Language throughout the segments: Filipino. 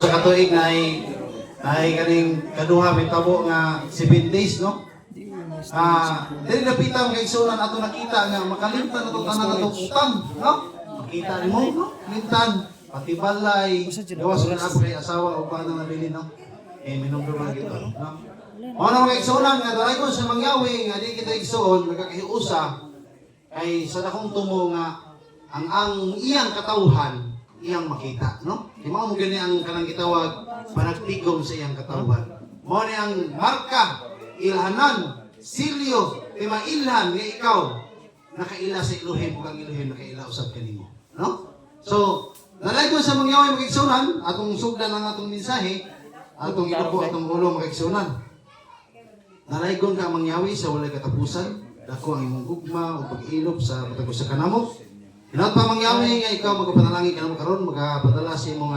Sa katuig na ay kaning kaduha may tabo nga 7 days, no? Dili napita mga igsunan ato nakita nga makalimtan ato tanan atong utang, no? Makita nimo, no? Limtan pati balay, gawas man ako kay asawa o pa nang nabili, no? Minumdo man gito, no? Mao na mga igsunan nga dali ko sa mangyawi nga di kita igsuon nagakahiusa ay sa dakong tumo nga ang iyang katawhan iyang makita, no? Di mo gani ang kanang gitawag panagtigom sa iyang katawhan. Mao ni ang marka, ilhanan, silyo, mailhan nga ikaw nakaila sa Elohim kang Elohim nakaila usab kanimo, no? So, nalaygo sa mangyawi magigsunan atong sugdan ang atong mensahe, atong inupo atong ulo magigsunan. Nalaygon ka mangyawi sa walay katapusan, dako ang imong gugma o pag-ilop sa patagos sa kanamo. Hinaut pa mangyawi nga ikaw magapanalangin ka naman karon magapadala sa imong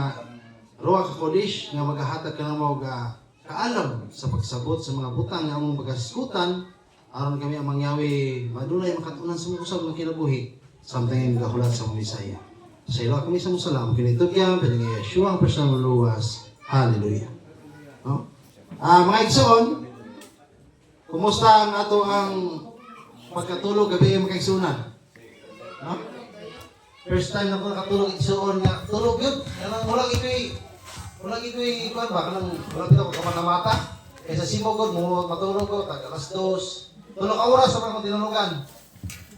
Ruach HaKodesh nga magahatag ka naman kaalam sa pagsabot sa mga butang nga among pagaskutan aron kami ang mangyawi madunay makatunan sa mga usab ng kinabuhi samtang gahulat sa mga Bisaya. Sa ilo kami sa musalam kinitugyan pwede nga Yeshua ang personal luwas. Hallelujah. No? Mga igsoon, kumusta ang ato ang pagkatulog gabi mga igsunan? No? First time na ko nakatulog igsuon nga tulog yun. Kanang wala ito'y kuwan ba? Kanang wala ito ko kamanamata. Kaya sa simogod mo matulog ko tag alas 2. Tulog ka oras sa mga tinulogan.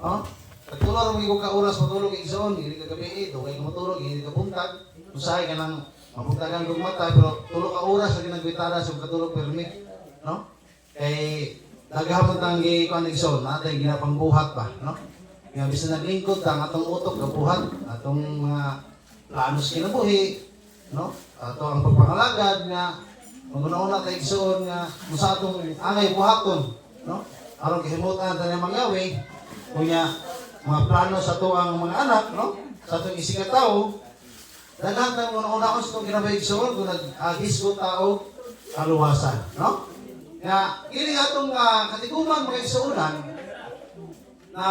Oh? Tagtulog mo ka oras matulog igsuon, hindi ka gabi dugay ka matulog, hindi ka buntag. Usahay ka nang mapuntagan kong mata pero tulog ka oras sa ginagwitara sa katulog permit, no? Kay naghapon tang kuan igsoon, natay ginapangbuhat ba, no? Nga bisan naglingkod ang atong utok gabuhat, atong mga planos kinabuhi, no? Ato ang pagpangalagad nga maguna-una kay igsoon nga musa atong angay buhaton, no? Aron kahimutan tani mangyawi, kunya mga plano sa ato ang mga anak, no? Sa atong isig tao, daghan tang una-una ko sa itong ginabay igsoon kung nag-agis ko tao kaluwasan, no? Nga, ini atong katiguman mga igsuunan na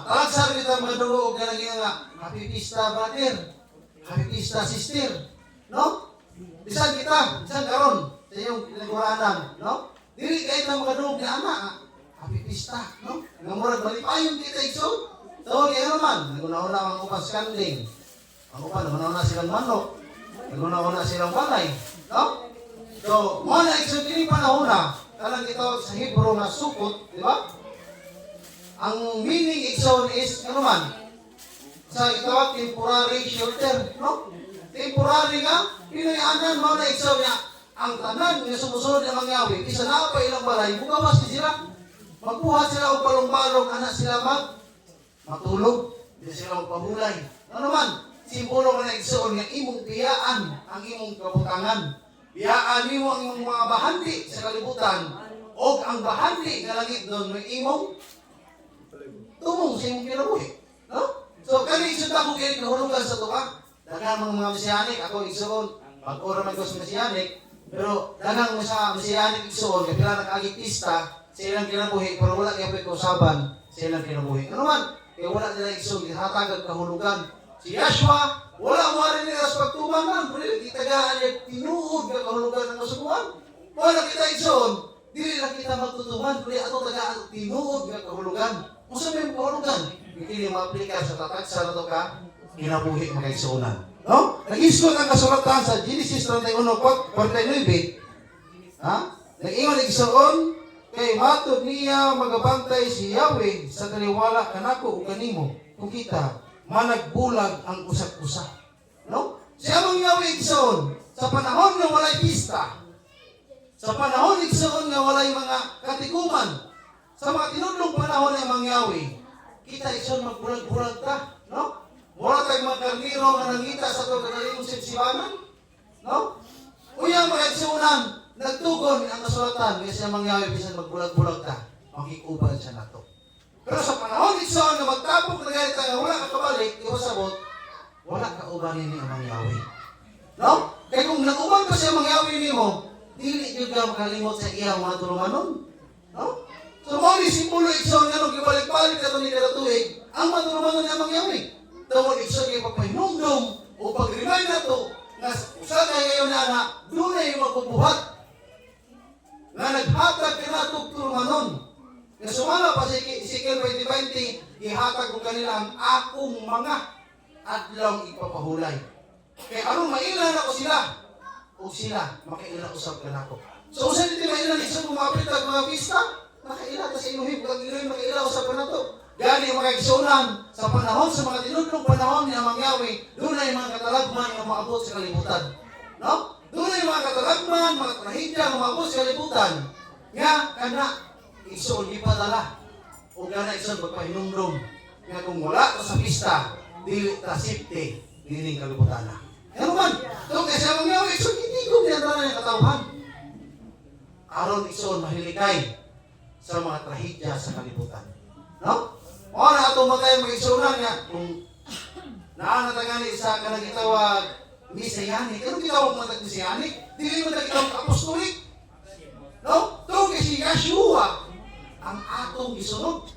talagsar kita mga dugo o ganang nga happy pista brother, happy pista sister, no? Bisan kita, bisan karon sa iyong pinaguranan, no? Dili kahit na mga dugo na anak, happy pista, no? Nga murag malipayon kita igsoon. So, kaya naman, naguna-una ang upas kanding. Ang upan, naguna-una silang manok. Naguna-una silang balay, no? So, mo na igsoon kini panahon na kanang ito sa Hebrew na sukot, di ba? Ang meaning igsoon is, ano man, sa ito, temporary shelter, no? Temporary nga, pinayanan mo na igsoon niya. Ang tanan nga sumusunod ng mangyawi, isa na pa ilang balay, bukawas ni sila. Magbuhat sila o palong-balong, anak sila matulog, hindi sila magpahulay. Ano man, simbolo ka na igsoon nga imong biyaan ang imong kabutangan. Biyaan mo ang imong mga bahandi sa kalibutan o ang bahandi nga langit doon may imong tumong sa imong kinabuhi. No? So, kani igsoon ako kayo nahulugan sa tuwa. Daghang mga mesiyanik, ako igsoon, pag-ora man ko sa mesiyanik, pero daghang sa mesiyanik igsoon, kapila nag-agi pista, sa ilang kinabuhi, pero wala kaya kausaban sa ilang kinabuhi. Ano man? Kaya wala nila igsoon, hatagag kahulugan. Si Yeshua, wala mo rin nila sa pagtuman man, pero itagaan niya tinuod ka kahulugan ng kasubuan. Wala kita igsoon, dili lang kita magtutuman, pero ato tagaan tinuod ka kahulugan. Kung sa may kahulugan, hindi niya ma-aplika sa tatagsa na ito ka, kinabuhi mga igsoonan. No? Nag-iskot ang kasulatan sa Genesis 31:49. Ha? Nag-ingon igsoon, kay matod niya magabantay si Yahweh sa kaniwala kanako o kanimo kung kita managbulag ang usak-usak. No? Siya mong Yahweh igsoon sa panahon nga walay pista, sa panahon igsoon nga walay mga katiguman, sa mga tinudlong panahon nga mga Yahweh, kita igsoon magbulag-bulag ta, no? Wala tayong mga karniro nga nangita sa ito kanalimong sipsibanan, no? Uyang mga igsoonan, nagtugon ang kasulatan kasi ang mangyawi bisan magbulag-bulag ta, makikuban siya na to. Pero sa panahon igsoon na magtapok na ganit nga wala ka kabalik, iwasabot, wala ka ubanin ni ang mangyawi. No? Kaya kung nag-uban pa siya mangyawi ni mo, dili yun ka makalimot sa iyang mga tulumanon. No? So mo ni simbolo igsoon nga nung ibalik-balik na ito ni Karatuig, ang mga tulumanon ni ang mangyawi. Tawag igsoon yung pagpahinumdum o pag-remind na ito, Usa kayo na doon na yung magbubuhat. Nga naghatag ka na tugtulunganon. Nga sumala pa si Ezekiel 20:20, ihatag ko kanila ang akong mga adlaw ipapahulay. Kaya anong mailan ako sila? O sila, makailan usap ka na ako. So, usa dito mailan isang kumapit at mga pista, makailan sa inuhim, makailan usap ka na to. Gani ang mga igsunan sa panahon, sa mga tinudlong panahon ni Amang Yahweh, doon na yung mga katalagman na maabot sa kalibutan. No? Doon na yung mga katalagman, mga trahedya na maabot sa kalibutan. Nga, kana, igsuon, ipadala. O kana igsuon, magpahinumdum. Nga kung wala ka sa pista, dili ta safety, dining kalibutan na. Ano man? Doon kasi Amang Yahweh, igsuon, hindi ko niya na yung katawhan. Aron igsuon, mahilikay sa mga trahedya sa kalibutan. No? O na ato matay mag-igsunan nga kung naanatangani sa kanang gitawag Messianic. Anong gitawag matag Messianic? Dili mo gitawag apostolik. No? Ito kasi Yeshua ang atong gisunod.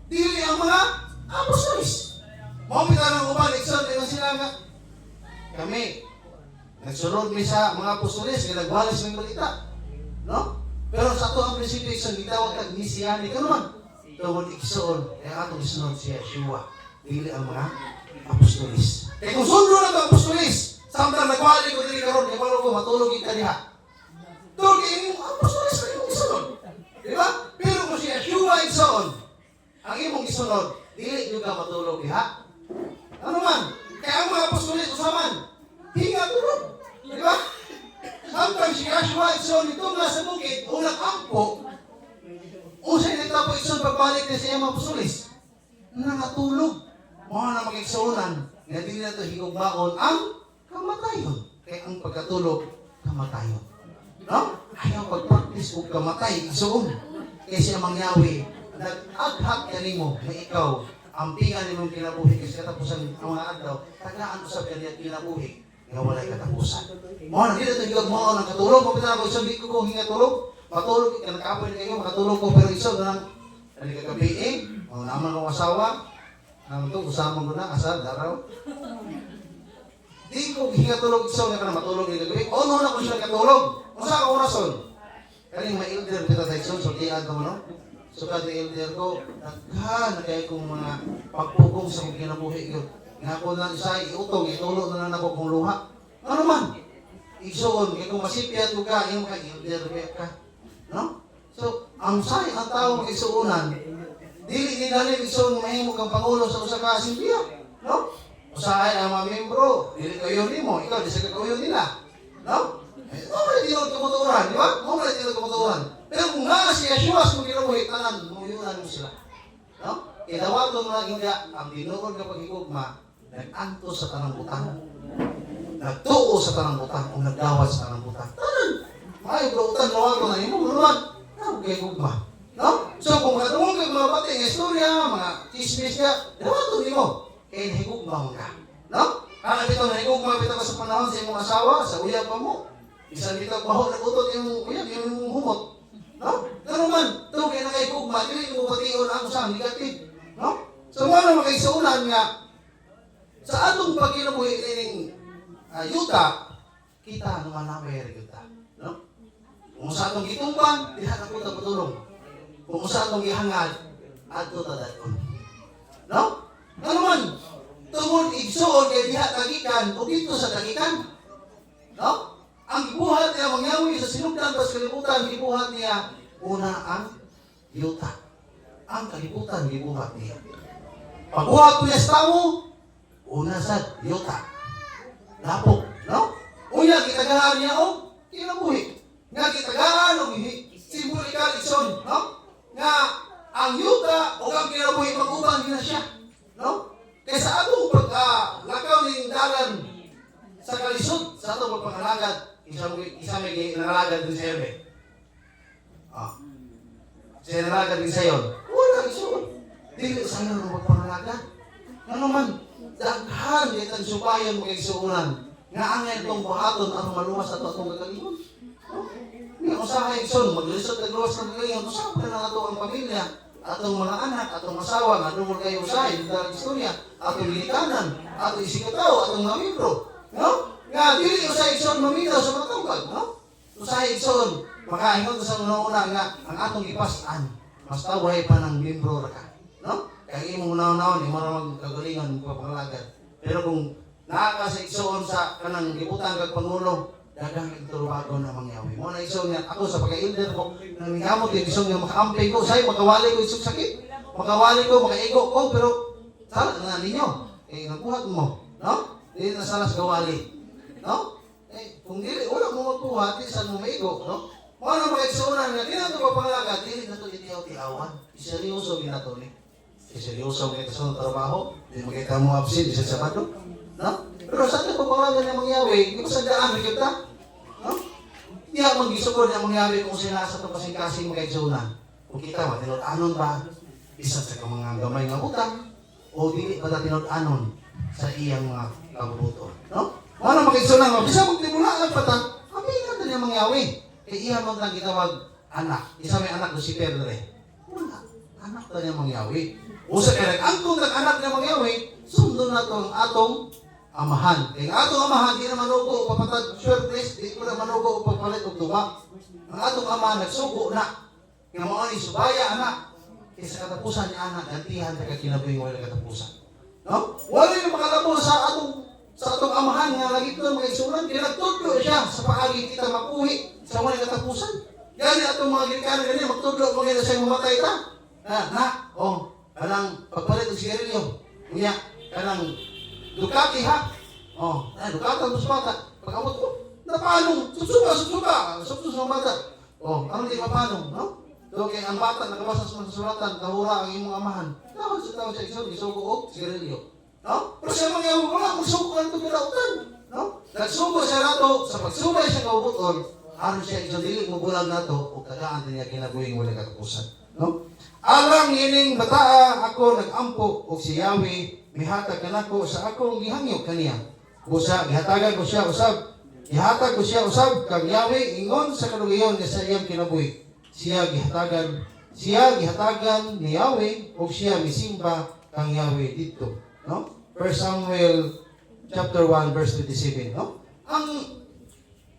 Dili ang mga apostolis. Mamita ng uban, igsunan na sila nga. Kami, nagsunod mi sa mga apostolis, nga nagwalis ng balita. No? Pero sa ato ang prinsipyo, isang gitawag kag Messianic. Ano man? Tawag igsoon, kaya atong isunod si Yeshua. Dili ang mga apostolis. Kaya kung sundo na ito apostolis, samtang nagwali ko dili karon, kaya palo ko matulog ka diha. Tulog yung apostolis na imong isunod. Di ba? Pero kung si Yeshua igsoon, ang imong isunod, dili juga matulog diha. Ano man? Kaya ang mga apostolis usaman, hinga tulog. Di ba? Samtang si Yeshua igsoon, ito nga sa bukid, unang ampo, usay nagtapo igsoon pagbalik na siya mga apostolis. Nangatulog. Mga na mag-igsuunan, nga din na ito higugmaon ang kamatayon. Kaya ang pagkatulog, kamatayon. No? Ayaw pag-practice o kamatay, igsuon. Kaya siya Amang Yahweh, nag-aghak ka nimo na ikaw, ang pingan nimong kinabuhi, kasi katapusan ang mga adlaw, tagaan usap ka niya kinabuhi, nga walay katapusan. Mga na din ito higugmaon ang katulog, pagkita na ko, ko hinga tulog, matulog, nagkapoy na kayo, makatulog ko, pero iso na lang, kagabi naman ng asawa, naman ito, usama mo na, asal, daraw. Di ko hingatulog iso nga ka na matulog yung kagabi, o no na ko siya katulog, usa ka orason. Kaling may elder kita sa iso, so diyan ka mo, no? So kada elder ko, nagkaya kong mga pagpugong sa kong kinabuhi yun. Nga ko na isa, iutong, itulog na lang ako kong luha. Ano man? Isoon, kaya kung masipiyat ko ka, yung ka, elder ka. No? So, ang tao mag-isuunan, dili ni dali igsoon mahimo kang pangulo sa usa ka asamblea, no? Usahay ang mga membro, dili kayo nimo, ikaw di sa kagayon nila, no? Mo man dili kumuturan, di ba? Mo man dili kumuturan. Pero kung nga si Yeshua sa kinabuhi tanan, muyunan mo sila. No? Idawaton mo lang nga ang tinuod nga paghigugma, nag-anto sa tanang butang. Nagtuo sa tanang butang o nagdawat sa tanang butang. Tanan. Maayo bro-utan lawato na imo naman. Ano kay gugma? No? So kung katungod kay mga pati ng istorya, mga chismis ka, dawato nimo kay higugma mo ka. No? Kana bitaw na higugma bitaw sa panahon sa imong asawa, sa uyab pa mo. Bisan bitaw baho nagutot yung uyab, yung humot. No? Pero man, to kay nakay gugma, dili mo bation ang usang negative. No? So mo na makaisunan nga sa atong pagkinabuhi ning yuta, kita naman namin yuta. No? Kung sa atong gitumban, diha na po ta patulong. Kung sa atong gihangad, ato ta dayon. No? Ano man? Tungod igsuon kay diha tagikan o dito sa tagikan. No? Ang gibuhat niya mangyawi sa sinugdan sa kalibutan, gibuhat niya una ang yuta. Ang kalibutan gibuhat niya. Pagbuhat niya sa tao, una sa yuta. Lapok, no? Unya kitagahan niya o kinabuhi. Nga kitagaan o simbolikal ison, no? Nga ang yuta o ang kinabuhi mag-ubang na siya, no? Kaya sa atong pagkalakaw ng dalan sa kalisod, sa atong pagpangalagad, isa may nangalagad din sa'yo, eh. Siya nangalagad din sa'yo. Wala, ison. Dili sa'yo ng pagpangalagad. Ano man, daghan itang subayan mo kay isuunan. Nga angay itong buhaton ang maluwas at itong gagalingon. Nga usahay ison, maglisod na luwas ng gagalingon, usahay na ito ang pamilya, atong mga anak, atong asawa, nga dumol kayo usahay, dalang istorya, atong lilikanan, atong isikataw, atong mga membro. No? Nga, dili usay igsoon maminaw sa mga tambag, no? Usay igsoon, makaingon ko sa una nga, ang atong ipastaan, mas taway pa ng membro ra ka, no? Kaya imong unaw-unaw, imo ra magkagalingan, magpapangalagan. Pero kung naa ka sa igsoon sa kanang gibutan kag Pangulo, dagang nagturubago na mangyawi. Mo na igsoon nga, ako sa pagka-elder ko, nangigamot yung igsoon nga makaampay ko, say, makawali ko isang sakit, makawali ko, makaigo ko, pero sala na ninyo, nabuhat mo, no? Hindi na salas gawali. No? Kung dili, wala mo magbuhat, di saan mo maigo, no? Mga mga igsunan nga, di na ito papangalaga, dili na ito itiaw-tiawan. Seryoso ginato ni. Seryoso kita sa trabaho, di makita mo absent, di sa Sabado, no? Pero saan na papangalaga niya mangyawi? Di ba sa daan, kita? No? Di ako mag-isukod niya mangyawi kung sinasa ito kasing-kasing mga igsunan. Kung kita, matinod-anon ba? Isa sa mga gamay nga utang, o dili pa na tinod-anon sa iyang mga kabuto, no? Wala makigsunan mo, bisa magtimulaan pa ta, aminan na niya mangyawi. Kaya iya mo lang gitawag anak. Isa may anak do si Pedro eh. Wala, anak na niya mangyawi. Usa kaya nag-angkong nag-anak niya mangyawi, sundo na itong atong amahan. Kaya atong amahan, di na manugo, papatad, sure please, di ko na manugo, papalit o tuma. Ang atong amahan, nagsugo na. Kaya mo ani subaya, anak. Kaya sa katapusan niya, anak, gantihan na kinabuhi wala katapusan. No? Wala yung makatapos sa atong amahan nga lagi ito mga igsunan, pinagtudlo siya sa paagi kita makuhi sa walang katapusan. Gani atong mga Grikano ganyan, magtudlo mga siya mamatay ta. Kanang pagpalit ng sigarilyo. Niya, kanang Ducati ha. Ducati ang bata. Pag-amot ko, napanong, subsuba ng bata. Ano di mapanong, no? So, kaya ang bata, nakabasa sa suratan, kahura ang imong amahan. Tawag sa igsoon, gisugo o sigarilyo. No? Pero siya mga wala, magsuko lang ito pinautan. No? Nagsuko siya nato, sa pagsubay siya kaubuton, ano siya isang mo bulag nato, o tagaan niya kinabuhing wala katapusan. No? Alang ining bataa, ako nag-ampo, o si Yahweh, mihatag ka nako sa akong gihangyo kaniya. Busa, gihatagan ko siya usab. Ihatag ko siya usab, kang Yahweh, ingon sa kalugayon niya sa iyang kinabuhi. Siya gihatagan ni Yahweh, o siya misimba kang Yahweh dito. No? 1 Samuel chapter 1 verse 27, no? Ang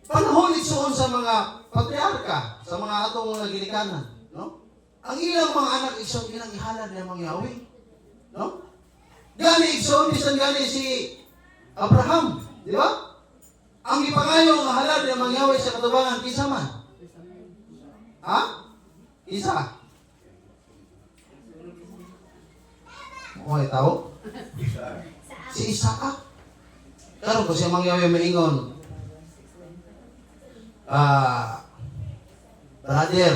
panahon itoon sa mga patriarka, sa mga atong mga ginikanan, no? Ang ilang mga anak itoon ilang ihalad ng mga Yahweh, no? Gani itoon bisan gani si Abraham, di ba? Ang ipangayo nga halad ng mga Yahweh sa katubangan kinsa man? Ha? Isa. Okay, tao? Si Isaac. Karon ko siya mangyawi maingon. Brother,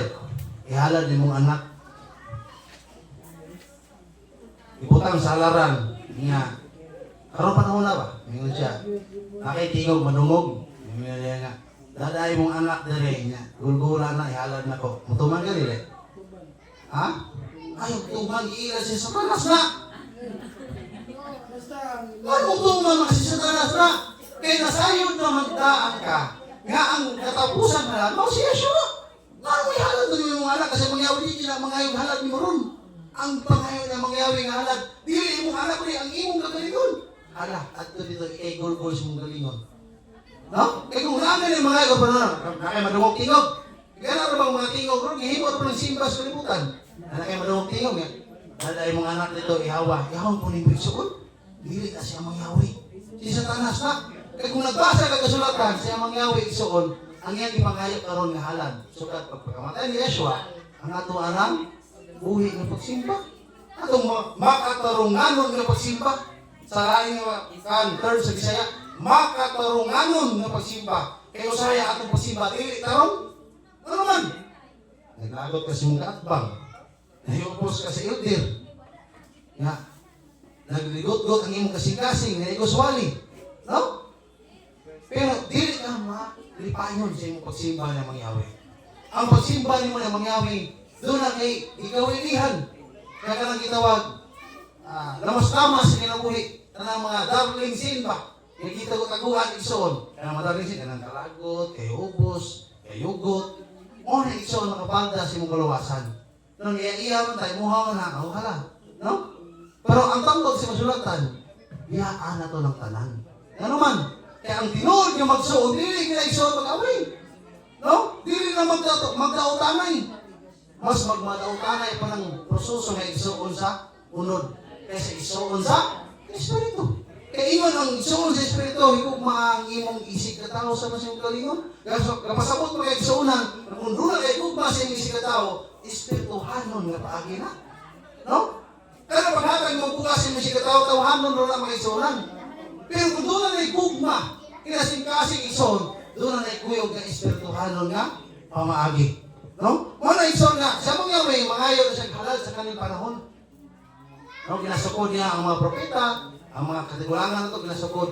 ihalad ni mong anak. Ibutang sa alaran niya. Karon panahon na ba? Maingon siya. Nakitingog, manungog. Maingon niya nga. Daday mong anak dere niya. Gulgula na, ihalad na ko. Mutuman ka nila. Ha? Ayaw, tuman, iilan siya sa panas na. Ano tuman kasi sa tanas na? Kaya nasayod na magdaan ka. Nga ang katapusan na lang, siya siya. Ano may halad doon yung mga anak? Kasi mangyawi dito na mangayong halad ni Moron. Ang pangayon na mangyawi nga halad. Dili imong anak ko ang imong kagalingon. Hala, at ito dito, gol-gol sa mong galingon. No? Kaya kung namin yung mga ikaw pa na, nakay madungog tingog. Kaya na bang mga tingog, ron, gihimot pa ng simbas kalibutan. Nakay madungog tingog nga. Dahil yung mga anak nito, ihawa po ni Biksoon. Dili na siya mangyawi. Si Satanas na. Kaya kung nagbasa ka kasulatan, siya mangyawi isoon, ang iyang ipangayot karon nga halad. Sukat pagpakamatay ni Yeshua, ang ato anang buhi ng pagsimba. Atong makatarunganon ng pagsimba. Sa lain nga third sa Bisaya, makatarunganon ng pagsimba. Kaya usaya atong pagsimba, dili tarong. Ano man? Naglagot ka sa mong kaatbang. Nahiyopos ka sa ildir. Nga, nagligot-got ang imong kasing-kasing na igoswali. No? Pero dili ka malipayon sa imong pagsimba ng mangyawi. Ang pagsimba ni mo ng mangyawi, doon na kay ikaw ilihan. Kaya ka nang gitawag, lamas-lamas sa kinabuhi, ng mga darling sin ba? Kaya kita ko taguan igsoon. Kaya mga darling sin, kanang kalagot, kay ubos, kay yugot. O na igsoon nakapanda sa imong kaluwasan. Nang iya-iya man tayo, muha na, hala. No? Pero ang tambag sa masulatan, biyaan na to ng tanan. Ano man? Kaya ang tinuod nga magsuod, dili nga igsuod mag-away. No? Dili na magdautanay. Mas magmadautanay pa ng proseso nga igsuon sa unod. Kaysa igsuon sa Espiritu. Kaya ingon ang igsuon sa Espiritu, higugma ang imong isig ka tao sa masyong kalingon. Kapasabot mo kay igsuonan, kung doon na kay higugma sa imong isig ka tao, Espirituhanon nga paagi na. No? Kaya paghatag mong bukas yung isig ka tao, tawahanon doon na mag-igsuonan. Pero kung doon na igugma, kinasing-kasing igsuon, doon na ikuyog ng Espirituhanon nga pamaagi. No? Muna igsuon nga, sa mga may mangayo na siyang halal sa kanilang panahon. No? Ginasukod niya ang mga propeta, ang mga katigulangan na ito, ginasukod.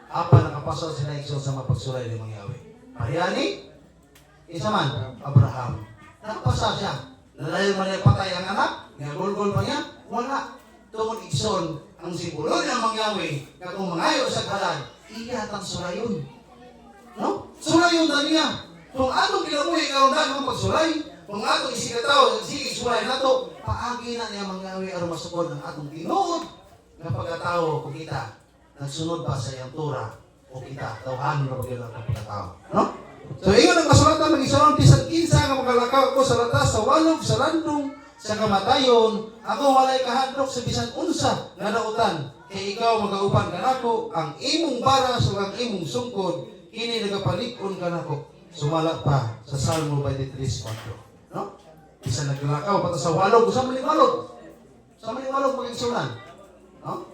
Apa nakapasok sila igsuon sa mga pagsulay ng mga Yahweh. Mariani, isa man, Abraham. Nakapasa siya. Nalayo man niya patay ang anak, nagulgol pa niya, wala. Tungkol igsoon, ang simbolo ng mga Yahweh, na kung mangayo sa halal, iyatang sulayon. No? Sulayon na niya. Kung atong kinabuhi karon na ng pagsulay, kung atong isigataw, sige sulay na to, paagi na niya mga Yahweh aron masukod ng atong tinuod na pagkatao kung kita nagsunod pa sa iyang tura o kita tawhan na bagay ng pagkatao. No? So, ingon ang kasulatan ng Isaon, bisan kinsa nga magalakaw ko sa latas, sa walog, sa landong, sa kamatayon, ako walay kahadlok sa bisan unsa nga nautan, kay ikaw magaupan kanako, ang imong baras o ang imong sungkod, kini nagapalikon kanako. Sumala pa sa Salmo 23:4. No? Bisan nagalakaw pata sa walog, sa maling walog. Sa maling walog magigsunan. No?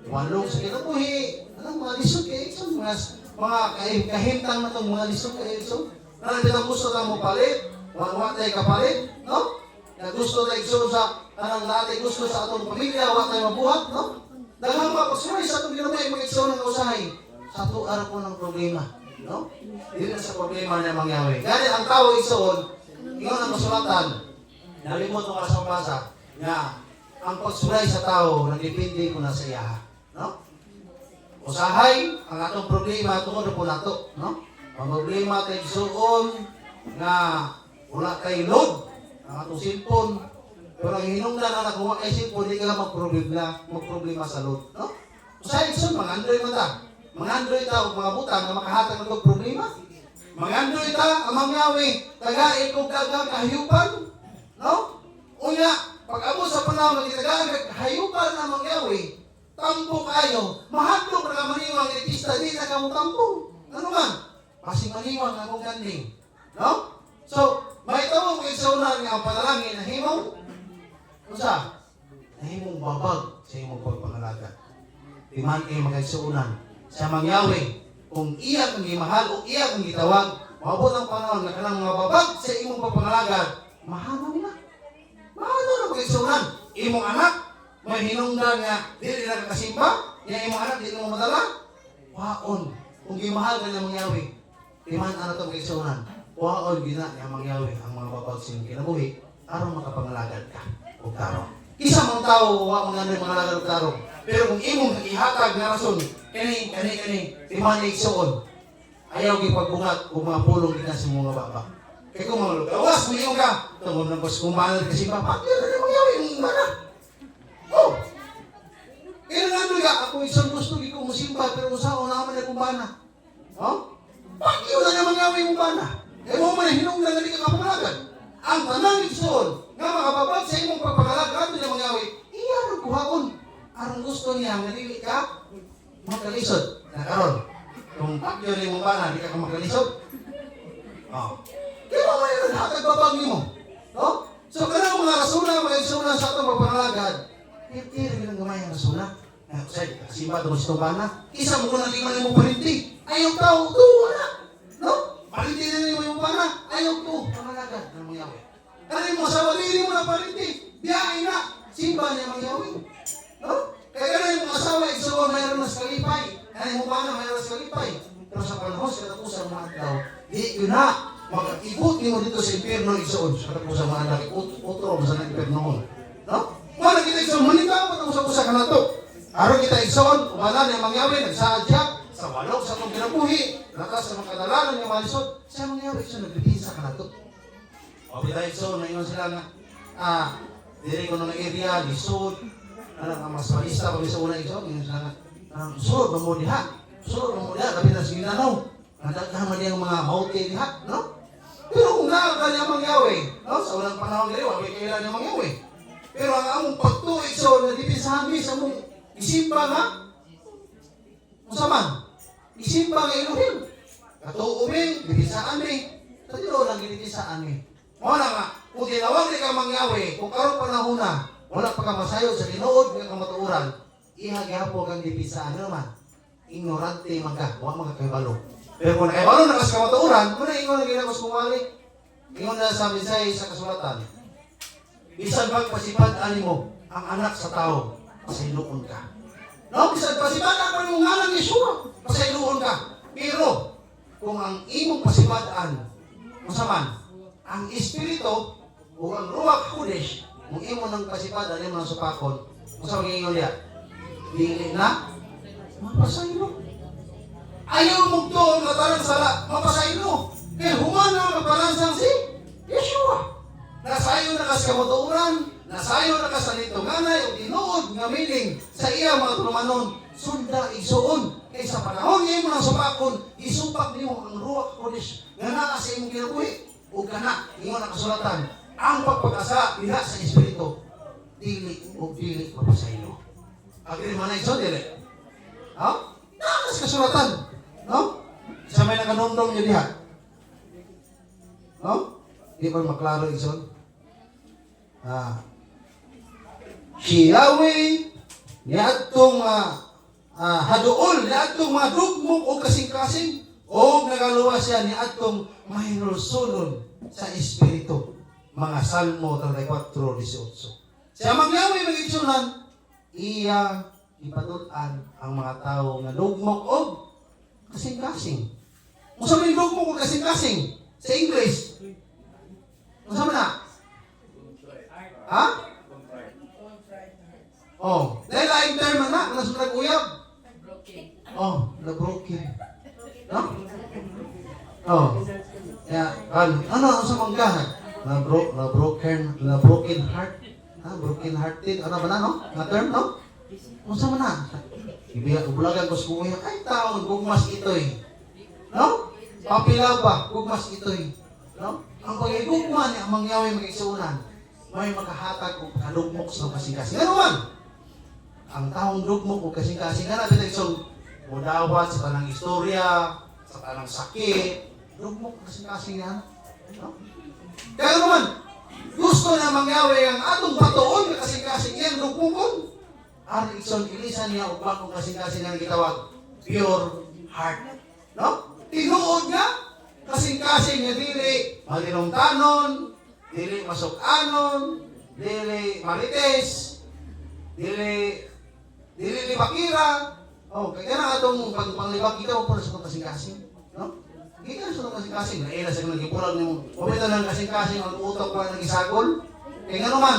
Walog sa kinabuhi, anong mga lisod kay Ikson, mga kahimtang na itong mga lisod kay Ikson. Nalang gusto na mo palit, wala tayo kapalit, no? Na gusto tayo Ikson sa, anong natin gusto sa atong pamilya, wala tayo mabuhat, no? Daghang mga pagsuray sa atong ginamay, mga Ikson ng usahay, sa tuar po ng problema, no? Dili na sa problema niya mangyawi. Gani ang tao Ikson, ingon ang kasulatan, nalimot mo ka sa pasa, nga ang pagsuray sa tao, nagdepende ko na sa iya. No? Usahay ang atong problema tungod po nato, no? Ang problema kay suon nga wala kay load ang atong cellphone. Pero ang hinungdan na nakuha kay cellphone, di ka magproblema sa load, no? Usahay sun mga Android man ta. Mga Android ta og mga butang nga makahatag ng problema. Mga Android ta ang mangyawi tagain kog dagang kahayupan, no? Unya pag amo sa panahon nga tagagan kahayupan na mangyawi, tampo kayo, mahadlok na maniwang elitista, di na kamo tampo. Ano man? Kasi maniwang na kong ganding. No? So, may tawag kayo sa unan nga ang panalangin na himong, usa, na himong babag sa himong pagpangalaga. Timan kayo magkaisuunan sa mangyawi, kung iya kang imahal o iya kang gitawag, maabot ang panahon na kanang mga babag sa imong pagpangalaga, mahanaw na. Mahanaw na magkaisuunan. Imong anak, may hinungdan nga, dili na kakasimba, yung imong anak, dili mo madala, waon, kung gimahal ka na mangyawi, timan ano itong kaisunan, waon, gina niya mangyawi, ang mga babag silang kinabuhi, aron makapangalagad ka, o tarong. Isa mong tao, wa mga nanoy pangalagad o tarong, pero kung imong ihatag na rason, kani, timan niya isuon, ayaw gipagbungat, kung mga pulong din sa mga babag. Kaya kung mga lugawas, may iyong ka, tungkol ng bas, kung mahal kasimba, pagyan na niya mangyawi, yung mana. Oh! Kaya nga doon ako isang gusto ko musimba pero kung saan naman akong bana. Oh? Bakit yun na naman nga may bana? Eh mo man hinong na hindi ka kapangalagan. Ang tanang igsoon nga makababag sa imong pagpangalagan ato na mangawi, iya ron kuhaon. Arang gusto niya nga dili ka makalisod. Na karon, kung pagyo ni mong bana, di ka makalisod. Oh. Kaya mo man yun, hatag babag ni mo. Oh? So kanang mga rasuna, mga igsoon sa atong pagpangalagan, tiri lang gamay ang rasuna. Say, simba doon sa bana. Isa mo na lima mo parinti. Ayaw tao, to, wala. No? Parinti na lima yung bana. Ayaw to, pangalagan ng mga yawi. Kaya mo sa walili mo na parinti. Biyahe na. Simba niya mga yawi. No? Kaya kaya yung mga asawa, igsawa mayroon na sa kalipay. Kaya yung bana mayroon na sa kalipay. Pero sa panahon, sa katapusan mga atlaw, di yun na. Mag-ibot mo dito sa impyerno igsoon. Sa katapusan mga anak, utro mo sa impyerno. No? Wala kita igsoon, manitaw pa sa usa ka na to. Araw kita igsoon, umanan yung mangyawi, nagsaadya, sa walog sa itong kinabuhi, lakas sa mga kadalanan yung malisod, sa mangyawi, igsoon, nagbibisa ka na to. O kita igsoon, na sila nga, diri ko ng area, lisod, ang mas malista, pag sa una igsoon, yun sila nga, sod, mamodiha. Sulod mo diha gabi na sa Mindanao. Nadaghan man yung mga maute diha, no? Pero kung nakakanya mangyawi, no? Sa unang panahon diri wa may kailan yung mangyawi. Pero ang among pagtuig so na dipisahan mi sa among isimba nga usaman. Isimba nga Elohim. Katuo mi, dibisaan mi. Sa Dios lang dibisaan mi. Wala nga, kung tinawag ni ka mangyawi, kung karon panahon na, wala pa ka masayo sa tinuod nga kamatuoran, ihagyapo kang dibisaan naman. Ignorante man ka, wa man ka kahibalo. Pero kung nakahibalo na kas kamatuoran, muna ingon na ginagos kumali. Ingon na sa minsay sa kasulatan. Bisan pagpasipad-an mo ang anak sa tao, pasayloon ka. No, bisan pasipad-an mo yung ngalan ni Yeshua, pasayloon ka. Pero kung ang imong pasipad-an, masaman, ang Espiritu o ang Ruach Kodesh, kung imo ng pasipad-an, imo ng supakon, masaman yung ingon niya, dili na, mapasaylo. Ayaw mong doon na tarang sala, mapasaylo. Kaya humana mapalansang si Yeshua. Nasayo na kas kamatuoran, nasayo na kas salitunganay o tinuod nga meaning sa iya mga tulumanon, sunda igsuon. Kaya sa panahon niya mo ng supakon, isupak niyo ang Ruach Kodesh nga naa sa imong kinabuhi. O kana, ingon ang kasulatan, ang pagpag-asa diha sa Espiritu, dili o dili mapasaylo. Agree man na igsuon, dili? Ha? Nakas kasulatan. No? Sa may nakanomdom niyo diha. No? Di ba maklaro igsoon? Si Yahweh niadtong haduol niadtong mga dugmok o kasing-kasing o nagaluwas siya niadtong mahinulsulon sa Espiritu. Mga Salmo 34:18. Siya mang Yahweh mag-igsunan, iya ipatulan ang mga tao nga dugmok o kasing-kasing. Kung sa may dugmok o kasing-kasing sa English, masama na? Ha? Oh, dahil laing term na, kung nasa nag-uyab. Oh, na-broken. No? Oh. Yeah, ano sa mangga? Na-broken heart. Broken hearted. Ano ba na, no? Na term, no? Masama na? Ibulagan ko sa kuya, ay taon, gugmas ito'y. No? Papila ba, gugmas ito'y. No? Ang pag-igugma niya, ang mangyawi mag-igsuunan, may makahatag o kalugmok sa kasing-kasing. Ano man? Ang taong dugmok o kasing-kasing, na natin isang mudawat sa tanang istorya, sa tanang sakit, dugmok kasing-kasing yan. No? Kaya naman, gusto na mangyawi ang atong batoon na kasing-kasing yan, dugmokon. Ang ikson, ilisan niya o bakong kasing-kasing na gitawag, pure heart. No? Tinuod nga, kasing-kasing nga dili malinongtanon, dili masukanon, dili marites, dili libakira. Oh, kaya na atong panglibak kita mo sa kasing-kasing, no? Kita sa kasing-kasing, naila sa nagipulag nimo. Pabito ng kasing-kasing ang utok pa nagisagol. Kaya nga naman,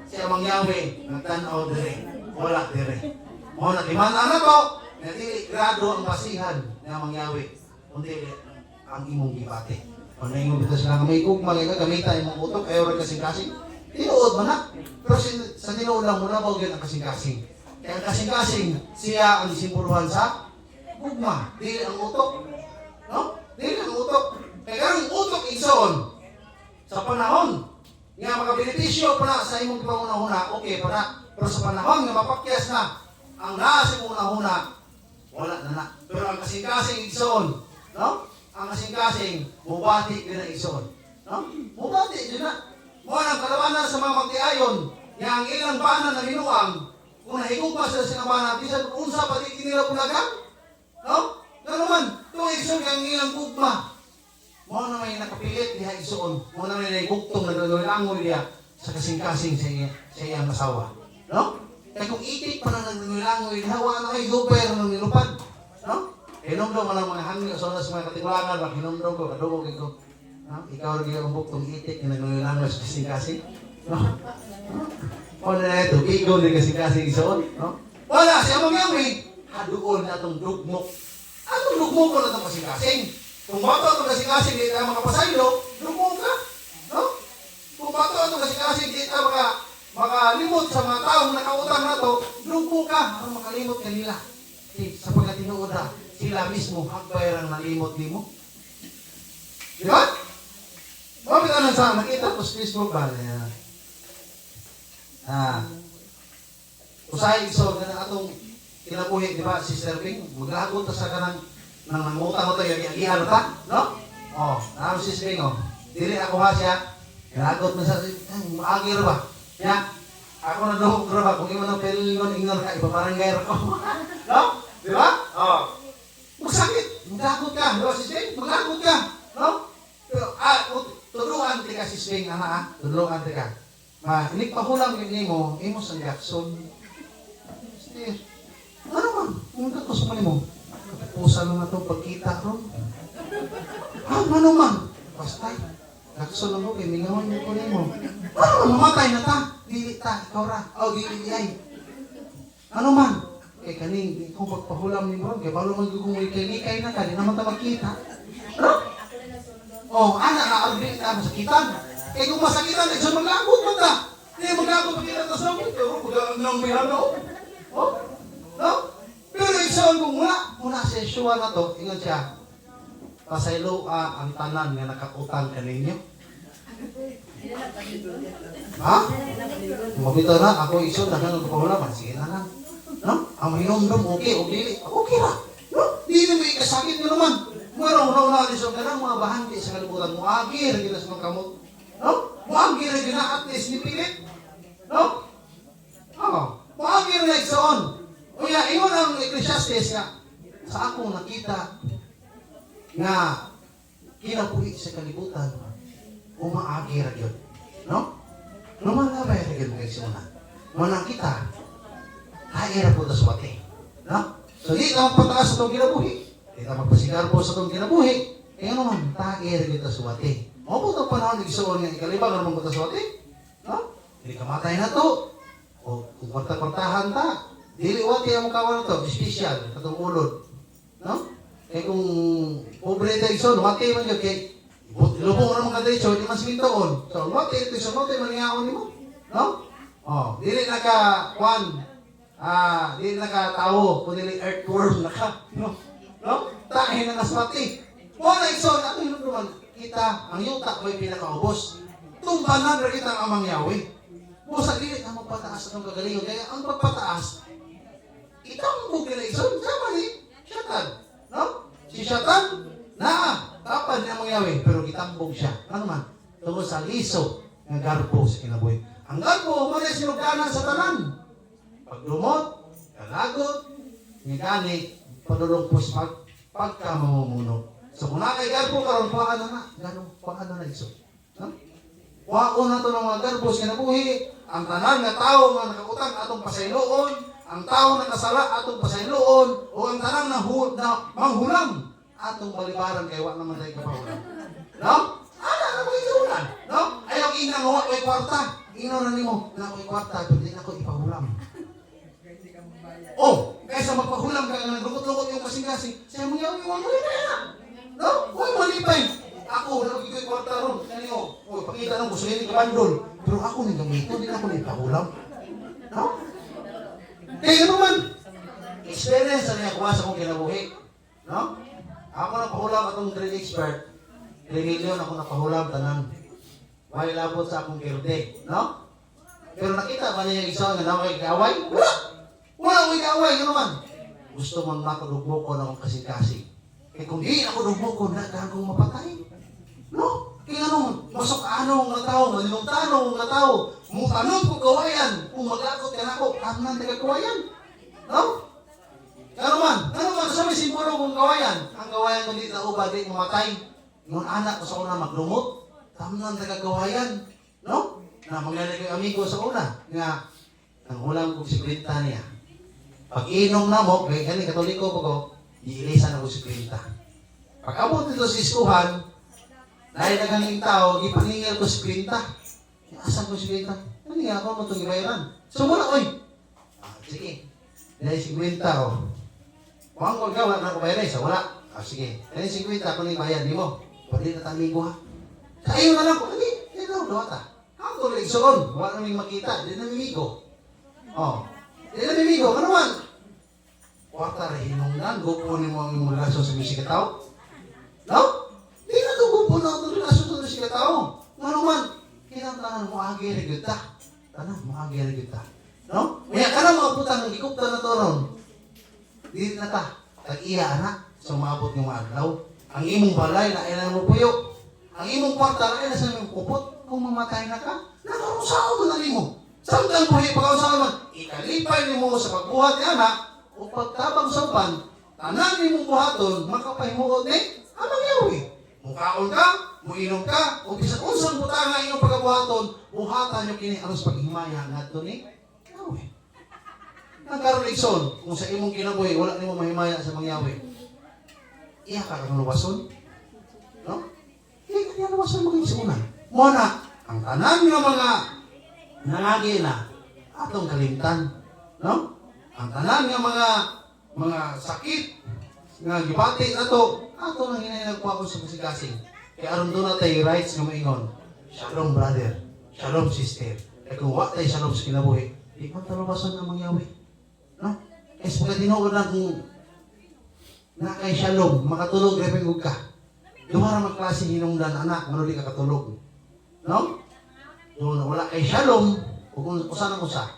siya mangyawi nagtan-aw dire. Wala dire. Mo na timan-an na to, na dili grado ang basihan na mangyawi. Kundi ang imong gibate. Kung naingon bitaw sila nga may gugma, gamitan imong utok, ayaw rin kasing-kasing. Tinuod man na. Pero sa tinuod lang muna, bawag yun ang kasing-kasing. Kaya ang kasing-kasing, siya ang isimbuluhan sa gugma. Dili ang utok. No? Dili ang utok. Kaya karong utok igsoon, sa panahon, nga makabenepisyo pa na sa imong pangunahuna, okay pa na. Pero sa panahon nga mapakyas na, ang naa sa pangunahuna, wala na na. Pero ang kasing-kasing igsoon, no? Ang kasing-kasing, mubati yun na igsoon. No? Mubati yun na. Mga nagkalabanan sa mga magtiayon, nga ang ilang banan na minuang, kung nahigugma sila sa banan, bisan unsa pa di kinila pulagan. No? Pero naman, itong igsoon ang ilang gugma. Mga na may nakapilit diha igsoon. Mga na may naigugtong naglalangoy diha sa kasing-kasing sa iyang asawa. No? Kaya kung itik pa na naglalangoy diha, wala na kayo duper ng nilupad. No? Hinumdong mo lang mga hangyo sa mga katigulangan, bak hinumdong ko, kadugog ko. No? Ikaw rin yung buktong itik na naglalangoy sa kasing-kasing. No? O na ito, igon din kasing-kasing igsoon. No? Wala, siya mangyawi. Haduol na itong dugmok. Anong dugmok ko na itong kasing-kasing? Kung bato itong kasing-kasing, di tayo makapasaylo, dugmok ka. No? Kung bato itong kasing-kasing, di tayo makalimot sa mga taong nakautang na ito, dugmok ka. Ano makalimot kanila? Sa pagkatinuod na, sila mismo hagbayran nalimot nimo. Di ba? Bakit anong sa nakita ko sa Facebook ba? Usahay iso na atong kinabuhi, di ba, Sister Ping? Maglagot ta sa kanang nang nangutang mo to, yung ta, no? Naam Sister Ping, dili ako ha siya. Lagot mo sa, maagi ra ba? Ya, ako na doon ra ba? Kung imo nang pelingon, ingnon ka, ipaparangay ra ko. No? Di ba? Magsakit, maglagot ka, di ba, Sister Ping? Maglagot ka, no? Turuan ti ka, Sister Ping, turuan ti ka. Inikpahulang mo, imo sa Jackson. Sister, ano man? Kung katos mo mo, pusa lang na itong pagkita ron. Ano man? Basta, Jackson lang mo, kaya mingawan mo ko mo. Ano man? Mamatay na ta. Dili ta, ikaw ra. Dili ay. Ano man? Kaya kaning, kung pagpahulam ni mo, kaya balo magugong likay-likay na ka, di naman ta magkita. Ano? Anak, naarbi ka, masakitan. Kaya kung masakitan, nagsan maglagot mo ta. Hindi maglagot magkita ta sa mo. Pero kung nang may ano. No? Pero isa kung muna sa Yeshua na to, ingon siya, pasaylo ang tanan nga nakakutang kaninyo. Ha? Mabito na, ako iso, dagang nagpahulaman, sige na lang. No? Ang hinumdum, okay, o dili, okay ra. No? Di na may kasakit nyo naman. Mura, una-una, iso ka lang, mga bahandi sa kalibutan mo, agir, kita sa mga kamot. No? Muagir, gina at least, nipilit. No? Muagir na iksaon. Kaya, iyon ang Ecclesiastes nga, sa akong nakita, nga, kinabuhi sa kalibutan, umaagi ra gyud, no? Lumalabay ra gyud kay suna. Manang kita, haira po ta suwati, no? So di ta magpataas sa itong kinabuhi, di ta magpasigar po sa itong kinabuhi, kaya naman, haira gyud ta suwati. Mao po itong panahon, nagsuon nga ikalibang naman po ta suwati, no? Hindi ka matay na to, o kung kwarta-kwartahan ta, dili wati ang kawan to, special, katong ulod, no? Kaya kung pobre tayo so, lumati man yun, kaya lubong naman ka tayo, di man simintoon. So, lumati ito, so, lumati manihaon mo. No? Dili dili naka-tawo, kung dili earthworm naka, no? No? Tahin na naswati. Wala iso, ano yun naman? Kita, ang yuta ko'y pinakaubos. Tumbanan na kita ang amang Yahweh. Busa, dili ang magpataas ng kagalingon. Kaya ang pagpataas, itang bugin na iso, sama ni Shatan. No? Si Shatan, tapan niya mangyawin, pero kitambog siya. Ano man? Tungkol sa liso ng garbo sa kinabuhi. Ang garbo, muna sinugdanan sa tanan. Paglumot, kalagot, ngigani, panulungpos pagka mamumuno. So kung nakay garbo, karon paano na? Paano na iso? No? Wako na ito ng mga garbo sa kinabuhi. Ang tanan nga tao nga nakakutang atong pasayloon, ang tao na kasala atong pasayloon, o ang tanang na manghulam atong balibaran kay wa naman tayo kapahulam. No? Ana na mo isunan. No? Ayaw inang wa ko'y kwarta. Ino na nimo na ko'y kwarta, pero di na ko ipahulam. Kaysa magpahulam ka nga lugot-lugot yung kasing-kasing, siya mo yaw yung malipay na. No? Huwag malipay. Ako, nalagi ko'y kwarta ron. Kanyo, pakita ng gusto yun kabandol. Pero ako ni gamito, di na ko ipahulam. No? Kaya naman, experience na niya kuha sa kong kinabuhi. No? Ako napahulam atong drill expert. 3 million ako napahulam tanan. Why labot sa akong kirde. No? Pero nakita ba niya yung isa nga naway kaaway? Wala! Wala ko kaaway. Ano man? Gusto man makadugmo ko na akong kasing-kasing. Kaya kung di ako dugmo ko, nagdahan kong mapatay. No? Kaya anong masok anong nga tao, maninong tanong nga tao, mutanong ko kawayan, kung maglakot ka na ako, tanan taga kawayan. No? Ano man, sa may simbolo kong kawayan, ang kawayan kung di na uba, di mamatay. Yung anak ko sa una maglumot, tanan taga kawayan. No? Na maglalagay ko amigo sa una, nga, ang ulang kong siklita niya. Pag inom na mo, kaya galing katoliko po ko, iilisan ako siklita. Pag abot dito sa iskuhan, dahil nagaling tao, ipaningil ko si Quinta. Asan ko si Quinta? Ano nga ako mo itong ibayaran? So muna, oy! Sige. Dahil si Quinta, Huwag mo ka, wala na ako bayaran. So wala. Sige. Dahil si Quinta, kung ibayan, di mo. Pwede na tayo ko ha. Sa iyo na lang ko. Hindi. Hindi daw, dawata. Ako ko rin igsoon. Wala naming makita. Hindi namimigo. Hindi namimigo. Ano man? kwarta rin hinungdan, gupunin mo ang relasyon sa musika tao. No? Di na ito gupon ang relasyon sa musika tao. Nga naman, kinantanan mo agi rin kita. Tanan mo agi rin kita. No? Kaya ka na mga putang ikupta na to ron. Di na ta. Tag-iya na. So maabot ng mga adlaw. Ang imong balay na ilan mo puyo. Ang imong kwarta na ilan sa imong kupot. Kung mamatay na ka, nakarusaw ko na rin mo. Samtang buhay pagkausawa man, ikalipay ni mo sa pagbuhat ni anak, o pagtabang sa upan, tanan ni mong buhaton, makapahimuot ni, amang yawi. Mukaon ka, muinom ka, o bisan unsang butanga inyong pagkabuhaton, buhatan nyo kini anos paghimaya nga ito ni, yawi. Nagkaroon ikson, kung sa imong kinabuhi, wala ni mo mahimaya sa mga yawi. Iya ka kang luwason. No? Iya ka kang luwason mag-igsunan. Muna, ang tanan nga mga nangagi na atong kalimtan, no? Ang tanan nga mga sakit nga gibati ato nang hinay-nagkuha ko sa musigasing. Kaya aron doon na tayo rights nga maingon. Shalom brother, shalom sister. Kaya kung wa tayo shalom sa kinabuhi, di pa talubasan ang mangyawi. No? Kaya sa pagkatinood lang kung na kay shalom, makatulog repengog ka. Duha ra magklase hinungdan anak, ngano di ka katulog. No? Doon wala kay shalom, kung usa ng usa.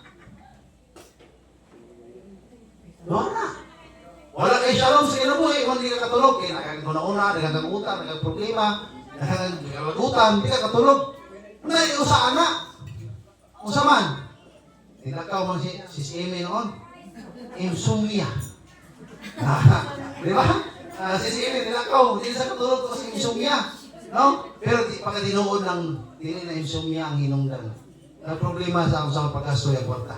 Wala. Wala kay shalom sa kinabuhi, kung hindi ka katulog. Kaya nakaguna-una, nagkagutang, nagkagproblema, nagkaglagutan, hindi ka katulog. May usa anak. Usa man. Tinakaw man si Amy noon. Insomnia. Di ba? Si Amy, tinakaw. Hindi sa katulog ko sa insomnia. No? Pero pagkatinuod ng dili na insomnia ang hinungdan. Ang problema sa usang pagkastoy ang kwarta.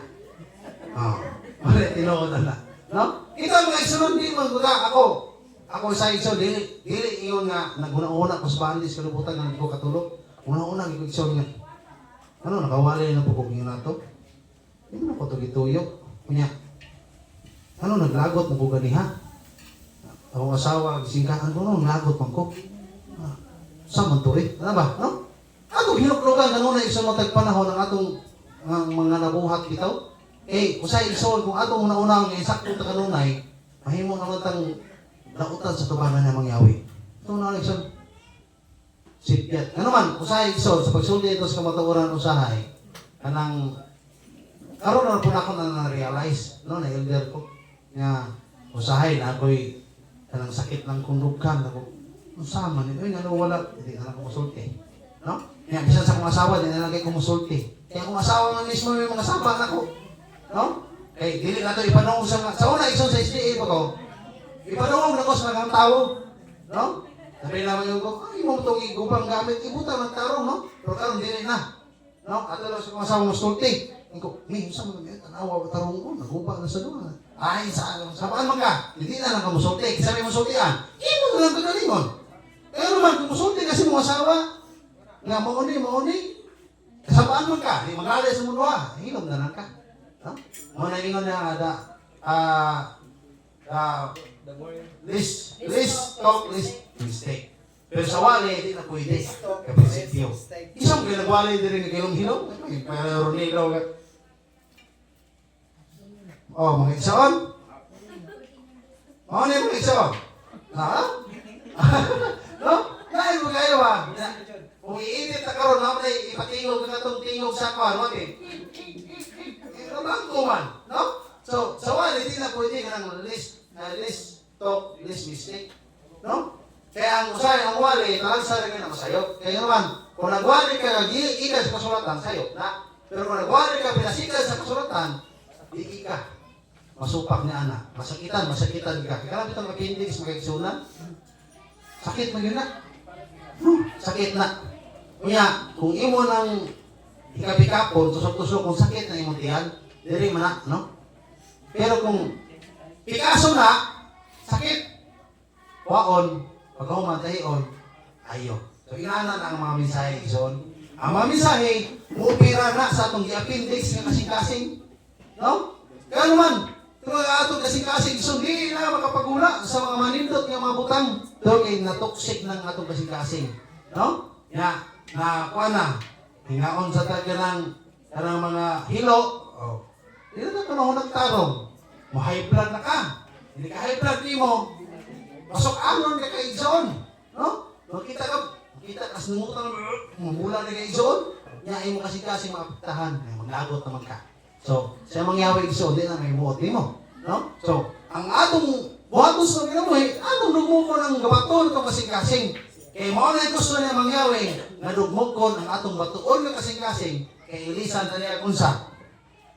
Wala, tinuod na. No? Kita mga igsoon, di magbuta ako. Ako sa igsoon, dili iyon nga, naguna-una ko sa bandis, kalubutan nga ko katulog. Una-una, igsoon nga. Ano, nakawali na po kong yun na to? Hindi na ko ito gituyok. Kunya, ano, naglagot na po ganiha? Akong asawa, gisingkaan ko, naglagot man ko. Saan man to eh? Ano ba? No? Atong hinuklugan, ganun na isang matag panahon ng atong mga nabuhat bitaw. Usay isol, kung atong una-unang sakto ta kanunay, mahimo naman tang lautan sa tubangan ng mangyawi. Ito na isol. Sipyat. Ano man, usay isol, sa pagsulti ito sa kamatuoran usahay, kanang, karoon na po na ako na-realize, no, na-elder ko, nga usahay na ako'y kanang sakit ng kundukan, ako, usama niyo, ano wala, hindi na ako musulti. No? Kaya bisan sa kong asawa, hindi na lagay kumusulti. Kaya kung asawa nga mismo may mga sabat ako, no? Eh, dili na ito ipanong sa una, isang sa SDA pa ko. Ipanong na ko sa mga tao. No? Sabi naman yung ko, ay mo itong igupang gamit, ibutang ng tarong, no? Pero karon dili na. No? At alo sa kong asawa musulti. Hindi ko, may isang mga tanawa tarong ko, nagupang na sa doon. Ay, sabaan man ka, hindi na lang ka musulti. Sabi musultian, imo na lang kagalingon. Kaya naman, kung musulti kasi mga asawa, nga mauni. Sabaan man ka, di magali sa mundo ha. Hilom na lang ka. No? Muna ingon na list talk, list mistake. Pero sa wali, hindi na pwede. Kaprisipyo. Isang ginagwali din rin hilom-hilom. Pero Ronilo. Mga igsoon. Ano yung mga igsoon? Ha? No? Dahil mo kayo ha. Kung iinit na karoon, naman ipatingog na itong tingog sa kwan. Okay. Bangko man, no? So, sa wali, hindi na pwede ka ng list talk, list mistake. No? Kaya ang usay, ang wali, talagsa rin na masayot. Kaya naman, kung nagwali ka, iika sa kasulatan, sayot na. Pero kung nagwali ka, pinasikas sa kasulatan, di ka. Masupak ni anak. Masakitan ka. Kaya karami itong makindings, magkiksunan. Sakit mo yun na. Sakit na. Kaya, kung imo ng ikapikapon, tusok-tusok, kung sakit na imong tiyan, diri man na, no? Pero kung pikaso na, sakit, waon, pagkahuman tahion, ayo. So, inaanan ang mga mensahe, ison. Ang mga mensahe, muupira na sa atong appendix ng kasing-kasing. No? Kaya naman, kung atong kasing-kasing, ison, di na makapagula sa mga manindot ng mga butang. Ito kay na-toxic ng atong kasing-kasing. No? Na kuha na, hingaon sa taga ng mga hilo, hindi na ito nagtarong. Ma-high blood na ka. Hindi ka high blood mo. Pasok anon ka kay John. No? Makita ka sinungutan mula na kay John. Nya imo kasi maapektahan, maglagot naman ka. So, sa mangyawi John, di na may muot mo. No? So, ang atong buhatos ng ginabuhi, atong dugmo ko ng gabaton ko kasing-kasing. Kaya mao na gusto niya mangyawi, na dugmo ko ang atong batuon ng kasing-kasing, kay ilisan na niya kunsa,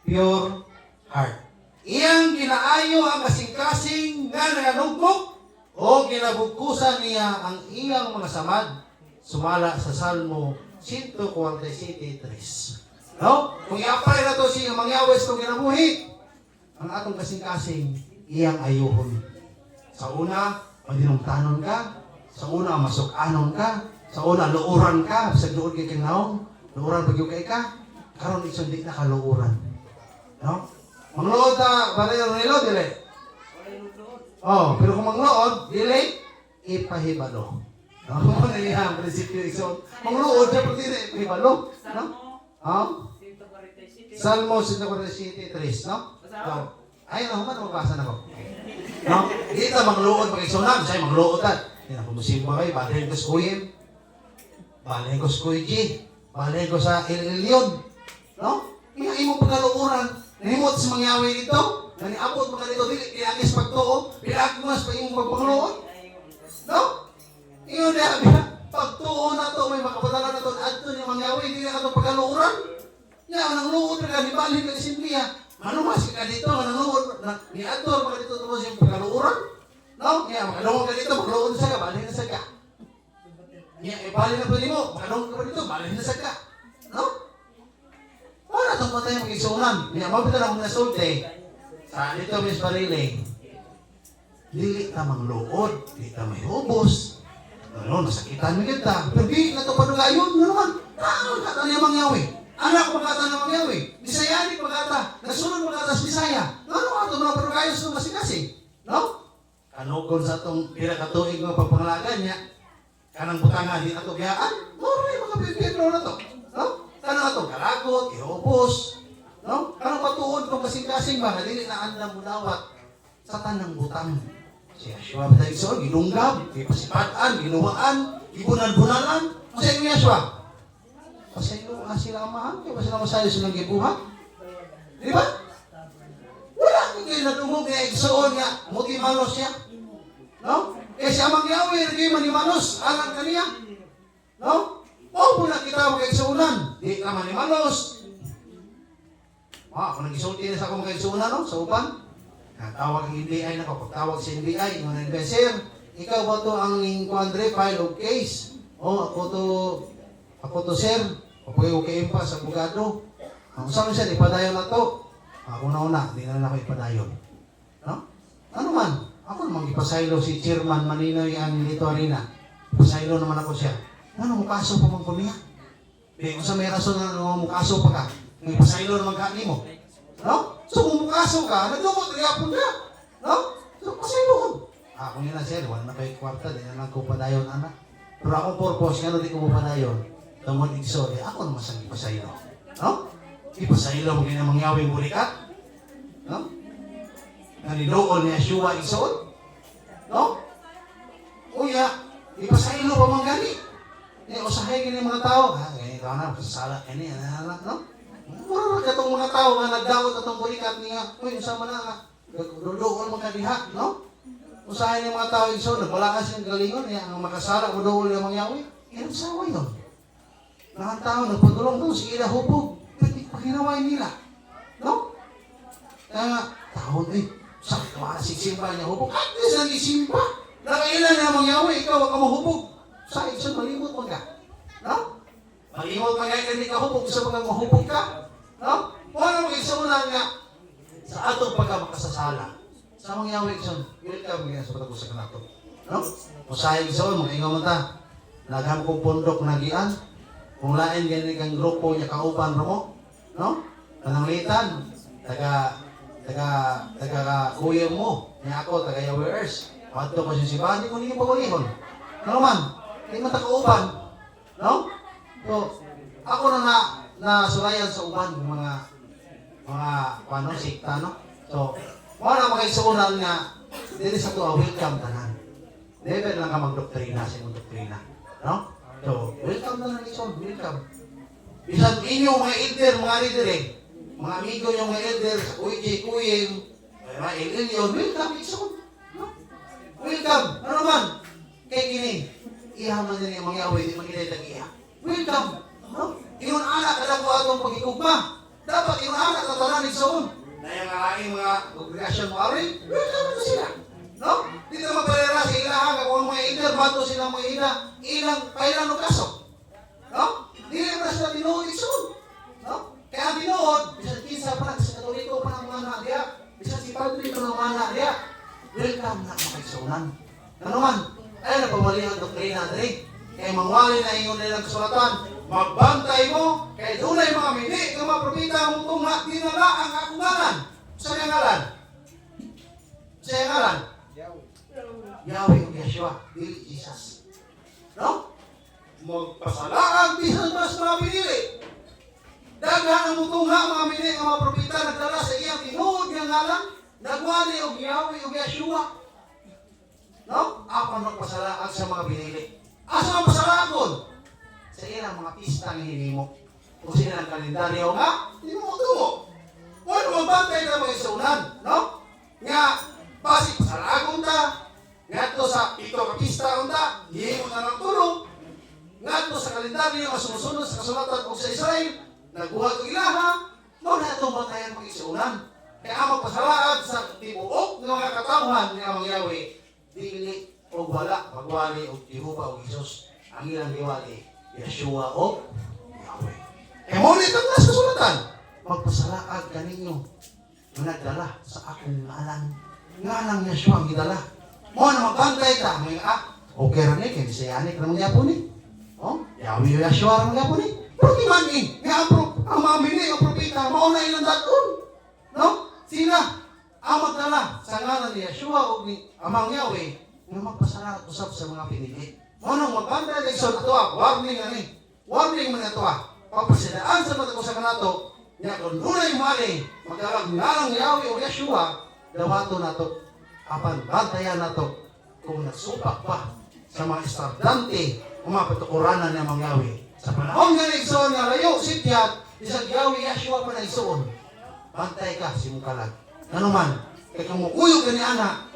pure heart. Iyang ginaayo ang kasing-kasing nga nanganugmok, o ginabugkusan niya ang iyang mga samad, sumala sa Salmo 147:3. No? Kung i-apply na to siya mangyawis itong ginabuhi, ang atong kasing-kasing, iyang ayuhon. Sa una, madinumtanon ka. Sa una, masukanon ka. Sa una, luuran ka. Sa doon kay kinaong, luuran pag yung kay ka. Karon iso hindi na kaluuran. No? Manglood ta, balayo nilo, dili. Oh, pero kung manglood, dili, ipahibalo. No? Ano niya, prinsipyo iso. Manglood, siya pati ipahibalo. No? Oh? Salmo 147:3, no? So, ayun, man, mabasa na ko. No? Dito, mangluod, pag-isunag, sa'yo, mangluod ka. Yan, kumusimba kayo, balayin ko sa kuyim. Balayin ko sa kuyji. Balayin ko sa ililyon. No? Kaya mo pagkaluuran, nanimot sa mangyawi dito, naniabot mga dito, dilagis pagtuo, bilagmas pa yung pagpangluod. No? Iyon na, pagtuo na to, may makapadalan na to, adto yung mangyawi, hindi na ka ito pagkaluuran. Yan, nangluod na ka, nibalhin ka sa simpliya. Manumas ka dito, nangluod, ni adto, mga dito ito yung pagkaluuran. No? Yan, makalungod ka dito, magluod na sa ka, balhin na sa ka. Yan, balhin na pa mo, makalungod ka dito, balhin na sa ka. No? Wala itong patay yung mag-isunan. Yan, mabita na mong nasulti. Sa dito, Miss Barili, dili ka mangluod, dili ka may hubos. Ano, nasakitan mo kita. Pero di na ito panugayon, ano naman? Ano ka niya mangyawi? Anak magkata na mangyawi. Bisayani magkata. Nasunod magkata sa Bisaya. Ano ka ito mga panugayon sa kasi-kasi? No? Kanugon sa itong pinakatuig ng pagpangalagan niya. Kanang butangan din ato biyaan. Mori, mga pipino na ito. No? Kanang ito, kalagot, ihubos. No? Kanang patuon kung kasing-kasing ba, dili na andam mo dawat sa tanang butang. Siya, siya, tayo iso, ginunggab, ipasipatan, ginuwaan, ibunan-bunanan. Masaya niya siya. Masaya nga sila amahan, kaya ba sila masaya silang gibuhat? Di ba? Wala kong kayo natungog kaya igsoon nga, muti manos siya. No? Kaya siya mangyawi, nagay manimanos, alam ka niya. No? O, muna kita mag-igsuunan. Di ka manimanos. Kung nag-isulti na sa akong mag-igsuunan, no? Sa upan. Tawag ang NBI na ko. Pagtawag sa NBI, mga investor, ikaw ba to ang inquandre file of case? O, ako to sir. O, pag-iukain pa sa abogado. Ang saan siya, ipadayon na to. Ako na, hindi na ako ipadayon. No? Ano man? Ako naman ipasaylo si Chairman Maninoy ang Lito Arena. Ipasaylo naman ako siya. Ano, mukaso pa man ko niya? Kung sa may rason na mukaso pa ka, ipasaylo naman ka ni mo. No? So kung mukaso ka, nagdumot, nagapon ka. No? So pasaylo ko. Ako nila sir, wala na kayo kwarta, di na lang ko padayon, anak. Pero akong purpose, nga di ko padayon. Tumod igso, ako naman siyang ipasaylo. No? Ipasaylo mo ganyan mangyawing bulikat. No? Nanidoon niya Yeshua igsoon. No? Uya, ipasaylo pa man gani. Usahay gini mga tao. Ganyan ka na, pasasala, ganyan, no? Mura ka itong mga tao nga nagdawat itong bulikat niya. Uy, usama na nga. Dudoon mga diha, no? Usahay niya mga tao igsoon. Nagwalakas yung galingon niya. Ang makasala, udoon niya mangyawi. Yan ang sawa yun. Mga tao, nagpadulong doon, sige na hupog. Pakinaway nila. No? Kaya nga, taon sakit ka mga siksimba niya hubog. At least nag-isimba. Nakailan niya mangyawi, ikaw ang kamahubog. Sa iksan, malimot mo ka. No? Malimot mo nga, hindi ka hubog. Gusto mo nga mahubog ka. No? Wala mo iksunan nga sa atong pagkamakasasala. Sa mangyawi iksun, pilit ka mga sa patagos sa kanato. No? O sa iksun, mga ingaw mo ta. Nagham kong pundok na gian. Kung lain ganyan kang grupo niya kauban mo. No? Kananglitan. Taga kuya mo. Niya ako, taga Yawers. Pato ko siya si Bani, kung hindi mo pagulihon. Ano man? Hindi man takauban. No? So, ako na surayan sa uban mga sikta, no? So, wala makikisunan nga Dili sa to, welcome tanan. Never lang ka magdoktrina sa imong doktrina. No? So, welcome tanan ison, welcome. Bisan inyo mga elder, mga leader mga amigo nyo mga elder, sa Kuying, mga Elyon, welcome ison. No? Welcome. Ano man? Kay kini, ihaman din yung mga away, di magkita iya. Welcome. No? Ingon anak, alam ko atong pag-ikugma. Dapat ingon anak, tatanan ison. Na yung aking mga congregation mo away, welcome na sila. No? Dito magpalera sa ilahan, kung mga elder, bato silang mga ilang kailan o kaso. No? Dili na sila tinuod ison. No? Kaya ang tinuod, bisan kinsa pa na, sa Katoliko pa ng mga anak diya, bisan si Padre pa ng mga anak diya, welcome na makaigsunan. Ano man? Ay, napamali ang doktrina dali. Kaya mangwali na ingon nilang kasulatan, magbantay mo, kaya dunay mga mini, ng mga propita mong tunga, dinala ang akong ngalan. Sa yung ngalan? Sa yung ngalan? Yahweh o Yeshua, dili Jesus. No? Magpasalaan, bisan mas mga pinili. Daghan ang mutungha, mga mini, ng mga propita, nagdala sa iyang tinuod ng ngalan, nagwali o Yahweh o Yeshua. No? Ako ang magpasalaan sa mga binili. Asa ang pasalaan? Sa ilang mga pista ng hinimo. Kung sila ang kalendaryo nga, hindi mo tungo. Kung magbantay na mga isunan, no? Nga, basi pasalaan ta, nga ito sa ito ka pista unta, hindi mo na nagtulong. Nga ito sa kalendaryo, nga sumusunod sa kasulatan kung sa Israel, nagbuhat o ilaha, mo na itong bantayan mga isunan. Kaya ang magpasalaan sa tibuok ng mga katawhan ng mga Yahweh, dili o wala magwali o Jehovah o Jesus ang ilang liwali Yeshua o Yahweh. E mo nito nga sa sulatan, magpasalaag kaninyo na nagdala sa akong ngalang Yeshua ang gidala. Mo na magbantay ta mga okay ra ni kay Mesianic ra mga po ni. Oh, Yahweh o Yeshua ra mga po ni. Pero di man ni nga ang mga mini o propeta mao na ilang daton. No? Sila ang magdala sa ngalan ni Yeshua o ni Amang Yahweh nga magpasalamat usab sa mga pinili. Manong magbanda na isang ito warning ani. Warning man ito papasidaan sa mga sa kanato nga kung dunay mali magdalag ngalang Yahweh o Yeshua dawato nato apan bantayan nato kung nagsupak pa sa mga estardante o mga patukuranan ng mga Yahweh. Sa panahon nga nagsoon nga layo sityat isang Yahweh Yeshua pa nagsoon. Bantay ka si Mukalag. Ano man, kaya kung mukuyog ka ni anak,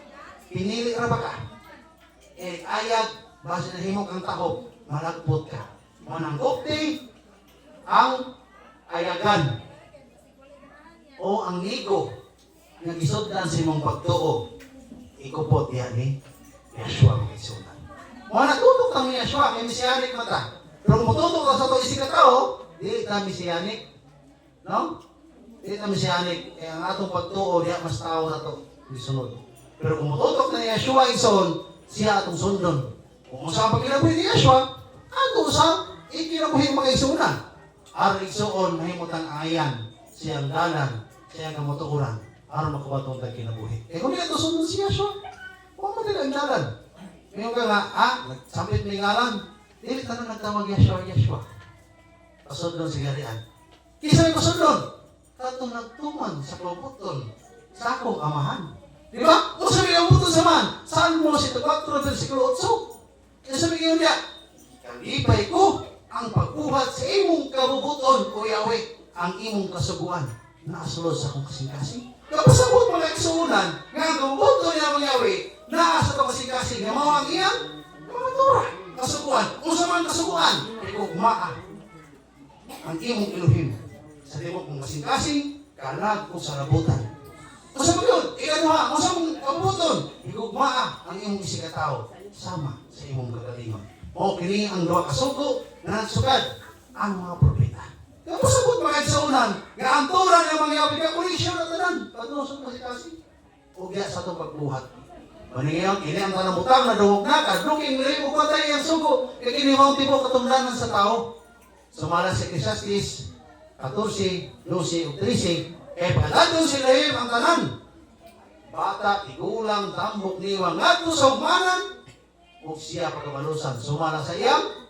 pinili ra ba ka? Ayag, base na himok ang tahop, malagpot ka. Manang kopte, ang ayagan, o ang nigo, nga gisudlan sa imong pagtuo, ikupot yan ni Yeshua ang isunan. Mga natutok ang Yeshua, may Mesianic mata. Pero kung matutok ka sa ito isig katao, di ka Mesianic. No? Di ka Mesianic. Kaya ang atong pagtuo, diya mas tao na ito. Isunod. Pero kung matutok na Yeshua ison, siya atong sundon. Kung sa pagkinabuhi ni Yeshua, ato sa ikinabuhi mga isunan. Aron isuon, mahimutang ayan, siyang dalan, siyang kamutukuran, aron makabatong tagkinabuhi. Eh kung ito sundon si Yeshua, huwag mo nila ang dalan. Ngayon ka nga, nagsampit may ngalan, dili tanong nagtawag Yeshua. Pasundon si Garian. Kisa may pasundon, katong nagtuman sa klobuton, sa akong amahan. Di ba? Kung sabi ang buto sa man, saan mo si 4 versikulo 8? Kaya sabi ngayon niya, kalipay ko ang pagbuhat sa imong kabubuton, O Yahweh, ang imong kasuguan na asulod sa akong kasing-kasing. Kapasabot mga isuunan, nga ang kabubuton niya mga Yahweh, na sa itong kasing-kasing, nga mga ang iyang, mga tura, kasuguan. Kung sa man kasuguan, ay kumaan ang imong Elohim. Sa imong kasing-kasing, kalag o sa rabutan. Kung sa yun, ikanuha, kung sa mong kabuton, igugmaa ang imong isikataw, sama sa imong kagalingon. O kini ang duha kasugo na nagsugad ang mga propeta. Kaya masabot mga isaunan, nga ang turan ng mga Yahweh, kaya kung isyo na tanan, pagdusok kasi o kaya sa itong pagbuhat. Maningayang, ini ang tanamutang na duwag na, kadluking nilay mo patay ang sugo, kaya kiniwang tibok katumdanan sa tao. Sumala sa Ecclesiastes 14, 12, o 13, paladong sila ang tanan. Bata, igulang, tambok, niwang, ngato sa humanan, o siya pagkabalusan, sumala sa iyang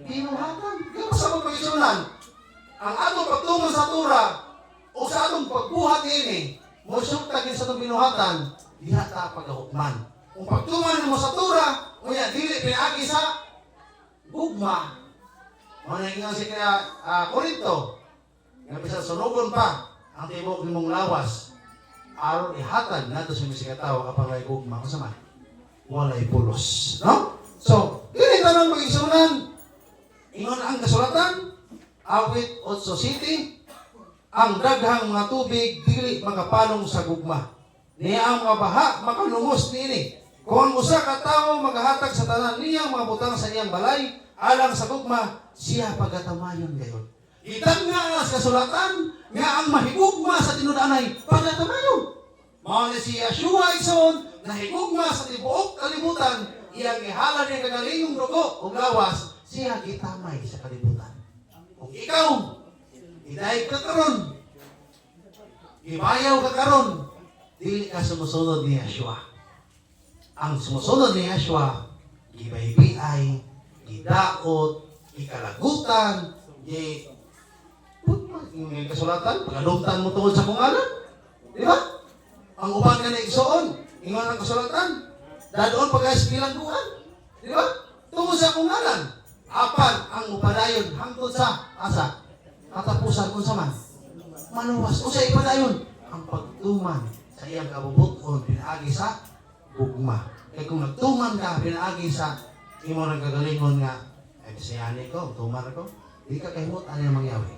ginuhatan. Kaya masabot pag-isunan, ang atong pagtungon sa Torah, o sa atong pagbuhat ini, mo sutagin sa itong binuhatan, diha ta pagahukman. Kung pagtuman mo sa tura, unya dili pinaagi sa gugma. Ano yung nga si Korinto, nga bisa sunugon pa ang tibok nimong lawas aron ihatag nato sa misikataw kapag may gugma ko sama walay pulos, no? So dili tanan magigsunan ingon ang kasulatan awit 8:7 ang daghang mga tubig dili makapalong sa gugma niya ang mga baha makalumos niini kung ang usa ka tawo magahatag sa tanan niyang mga butang sa iyang balay alang sa gugma siya pagatamayon gayon. Itag nga sa kasulatan nga ang mahigugma sa tinudanay pagatamayon. Mao ni si Yeshua ison nahigugma sa tibuok kalibutan iyang ihala niya kagalingong dugo ug lawas siya gitamay sa kalibutan. Kung ikaw iday ka karon ibayaw ka karon dili ka sumusunod ni Yeshua. Ang sumusunod ni Yeshua gibaybiay, gidaot, gikalagutan, yung kasulatan, pagalumtan mo tungkol sa kungalan. Di ba? Ang uban ka na igsoon, ingon ang kasulatan, dadoon pag-ayos bilangguan. Di ba? Tungkol sa kungalan. Apan ang upadayon hangtod sa asa. Katapusan kung sa man. Manuwas. O sa ipadayon, ang pagtuman sa iyang kabubuton, pinaagi sa gugma. Kaya kung nagtuman ka, pinaagi sa imo nang kagalingon nga, ay bisayani ko, tuman ako, di ka kahimot, ano yung mangyawi?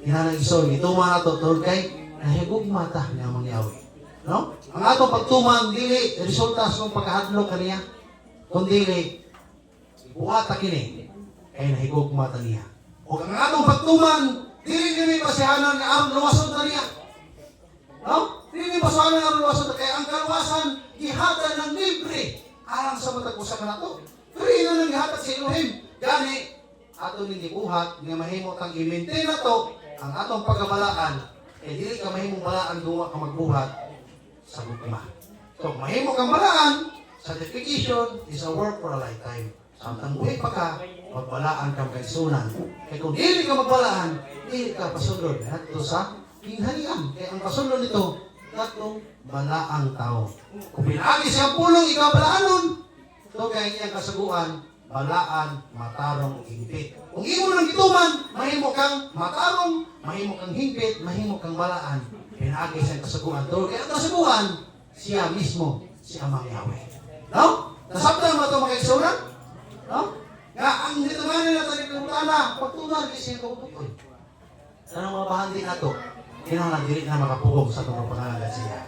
Inanang iso, ituman na ito, tulad kay, nahigugma ta niya mangyawi. No? Ang atong pagtuman, dili, resulta sa pagkahadlok kaniya, kung dili, buhat ta kini, ay nahigugma ta niya. O ang atong pagtuman, dili nimi pasihanan nga aron luwason ta niya. No? Dili pasihanan nga aron luwason ta, kaya ang kaluwasan, gihatan ng libre, alang sa matag-usa ka na ito. Free na nang gihatag sa Elohim. Gani, ato ning gibuhat nga mahimo tang i-maintain na to ang atong pagkabalaan. Dili ka mahimong balaan duwa ka magbuhat sa gugma. So, mahimo kang balaan, certification is a work for a lifetime. Samtang buhay pa ka, magbalaan kang kaisunan. Kaya kung dili ka magbalaan, dili ka pasunod. Hato sa kinghalian. Kaya ang pasunod nito, tatlong balaang tao. Kung pinaagi siyang pulong, ikaw balaanon. So kaya iyang kasaguan, balaan, matarong, hingpit. Kung imo nang gituman, mahimo kang matarong, mahimo kang hingpit, mahimo kang balaan. Pinaagi siyang kasaguan. So kaya ang kasaguan, siya mismo, si Amang Yahweh. No? Nasabdan mo ito mga kaisunan? No? Nga, ang nitumanin natin ng kalutana, pagtunan, kasi yung kabutukoy. Anong mga bahandi na ito? Kinahanglan dili na makapugong sa itong pangalan siya.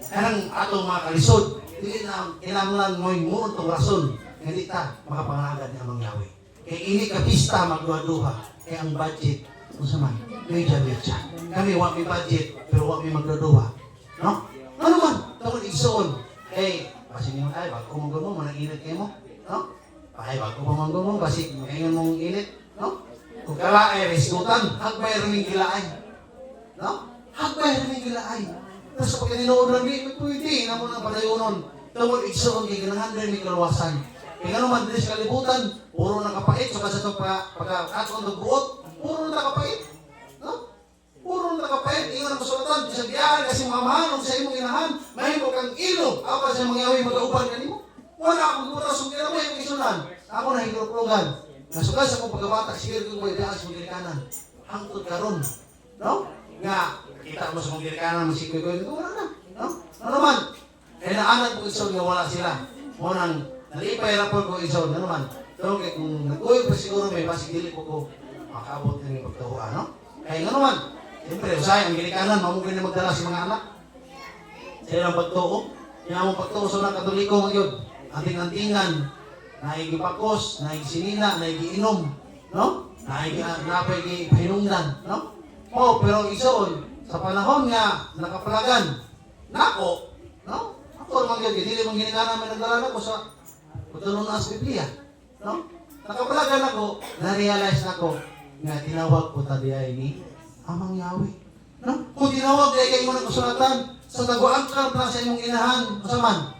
Kanang atong mga kalisod, dili na kinahanglan mo yung muon itong rason, hindi ta makapangalan ni Amang Yahweh. Kaya ini ka pista magduha-duha, kaya ang budget, kung saan, medya-medya. Kami, wak may budget, pero wak may magduha. No? Ano man, tawag igsoon. Kasi niyo ay, bago manggon mo, manang-init kayo mo. No? Ay, bago manggon mo, kasi ngayon mong init. No? Kung kala ay reskutan, hagbay rin gilaay. No? Hagbay rin gilaay. Tapos pag ninood lang, may pwede, na mo nang padayunon. Tawag igsoon, kaya ganahan rin may kaluwasan. Kaya nga naman, din sa kalibutan, puro nakapait, so kasi itong pagkakatong nagbuot, puro nakapait. No? Puro nakapait, ingon ang kasulatan, sa biyahe, kasi mamahan, sa imong inahan, mahimo kang ilo, ako sa mga yawi, mag-auban ka nimo. Wala akong butas, kung kaya mo yung isunan, ako na higroplogan. Nasukas akong pagkabatak, sige kung may biyahe sa mga kanan. Hangtod karon, no? Nga, kita mo sa mga kanan, masikoy-koy, wala na, no? Ano naman? Eh, naanan po ison nga wala sila. Munang, nalipay rapor ko ison, ano naman? Pero kung nag-uwi pa siguro, may basig dili po ko makaabot ng pagtawa, no? Kaya nga naman, siyempre, usay, ang ginikanan, mamugin na magdala sa mga anak. Sila ang pagtuo. Yung among pagtuo sa mga katoliko, magyod. Anting-antingan, naigipakos, naigisinina, naigiinom, no? Napay-hinungdan, no? O, pero isoon, sa panahon nga, nakapalagan, nako, no? Ako naman yun, hindi naman ginikanan may nagdala na ko sa pagtulong na sa Biblia, no? Nakapalagan ako, na-realize na ko, nga tinawag ko tabiay ni Amang Yahweh. No? Kung tinawag ay kayo ng kasulatan, sa taguangkar na sa imong inahan, masaman,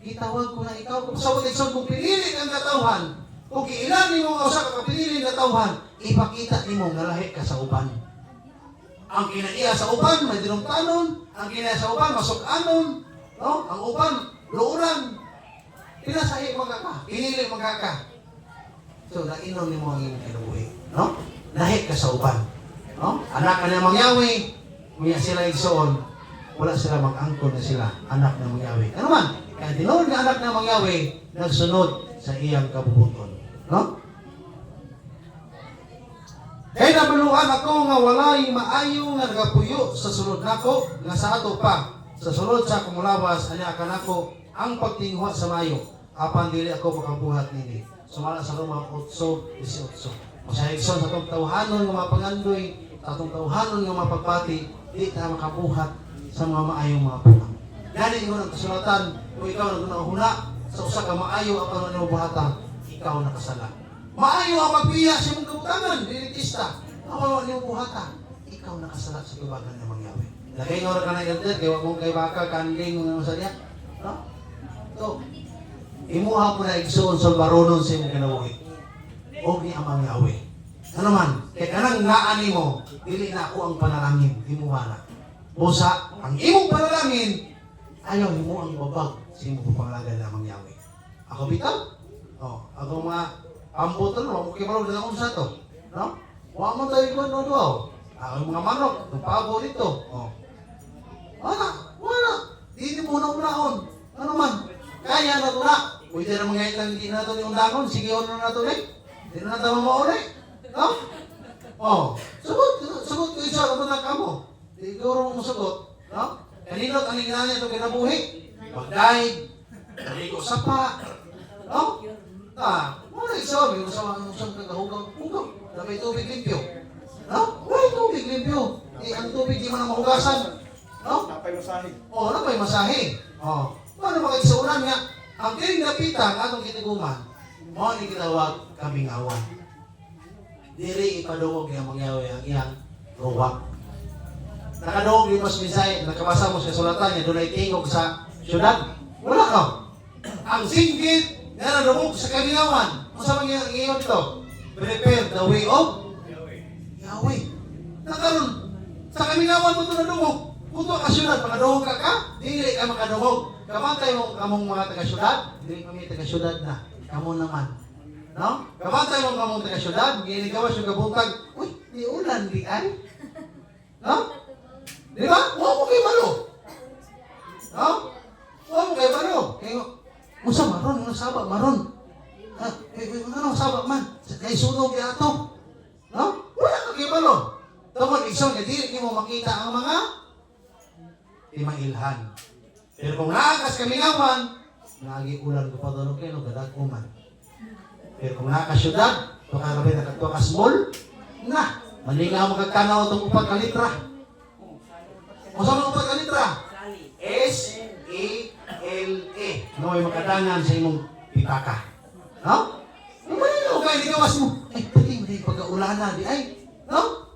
itawag ko na ikaw. Sa proteksyon, kung pinili kang katawhan, kung kiilan mo sa kakapinili na katawhan, ipakita ni mo nga lahi ka sa uban. Ang kinaiya sa uban, may dinumtanon, ang kinaiya sa uban, masukanon, No? Ang uban, luuran. Pinasahi magkaka, pinili magkaka. So, nainom ni mo ang iyong kinabuhi. No? Lahi ka sa uban. No? Anak ka na mangyawi, unya sila igsoon, wala sila mag-angkon na sila, anak na mangyawi. Ano man? Kaya tinuod nga anak na mangyawi, nagsunod sa iyang kabubuton. No? Kaya nabaluan ako nga walay maayo nga nagapuyo sa sulod nako, nga sa ato pa, sa sulod sa kumulawas, anya ka nako, ang pagtingwa sa mayo, apan dili ako makabuhat nini. Sumala sa Roma 8:18. Masayag sa atong tawhanon nga mapangandoy, sa atong tawhanon nga mapagpati, di ta makabuhat sa mga maayong mga punang. Gani ingon ang kasulatan, kung ikaw naguna-huna sa usa ka maayo apan ano buhatan, ikaw nakasala. Maayo ang magbiya sa mong kabutangan, dilitista. Awa niyo buhatan, ikaw nakasala sa tubagan ng mangyawi. Lagay nga ka na ganyan, kaya mong kay baka kanding ng sa diya. No? So, imuha po na igsoon sa baronon sa imong kinabuhi. O ni amang yawi. Ano man, kaya kanang naani mo, dili na ako ang panalangin, imuha na. Busa, ang imong panalangin, ayaw mo ang babag sa imong pangalagan na amang yawi. Ako bitaw? Ako mga pambutan, wala mo kimarog na akong sa to. No? Wala mo tayo ko, no? Ako yung mga manok, yung pabo dito. Wala. Hindi mo na unahon. Ano man, kaya na ito na. Pwede na mga ilang hindi na ito yung dangon, sige na ito ulit. Hindi na ito maulit. No? Sagot ko isa, ano na ka mo? Siguro mo sagot. No? Kanino ang inganya ito kinabuhi? Pagdaig, naligo sa pa. No? Muna isa, may usang kagahugaw. May tubig limpyo. No? May tubig limpyo. Ang tubig di mo na mahugasan. No? Napay masahe. Napay masahe. Paano makikisuunan nga? Ang kiling napitang atong kitiguman, mo ni kitawag kaming awan. Diri ipadungog niya mangyawi ang iyang ruwak. Nakadungog ni Mas Misay, nakabasa mo sa sulatan niya, doon ay tingog sa syudad. Wala ka. Ang singgit nga nadungog sa kaming awan. Ano sa mga iyon ito? Prepare the way of Yahweh. Nakaroon, sa kaming awan mo ito nadungog. Puto ka syudad, makadungog ka? Dili ka makadungog. Kamantay mo kamong mga taga-syudad, dili kami taga-syudad na. Kamo naman. No? Kamantay mo kamong taga-syudad, ginigawas yung kabuntag, uy, di ulan, di ay. No? Di ba? Huwag mo kayo malo. No? Huwag mo kayo malo. Musa maron, ano sabak maron? Ano sabak man? Kaya sunog ya ito. No? Wala ka kayo malo. Tungkol isang, hindi mo makita ang mga imailhan. Pero kung naakas kami ngawan, nagi-ulan ko pa doon kayo, gadag uman. Pero kung nakasyudad, pakarabi na katuakas mall, na, malingaw magkakanaw itong upag kalitra. Kung saan ang upag kalitra? S-E-L-E. No, may makadangan sa imong pitaka. No? Malingaw kayo, ligawas mo. Ay, pati, may pagkaulana, di ay. No?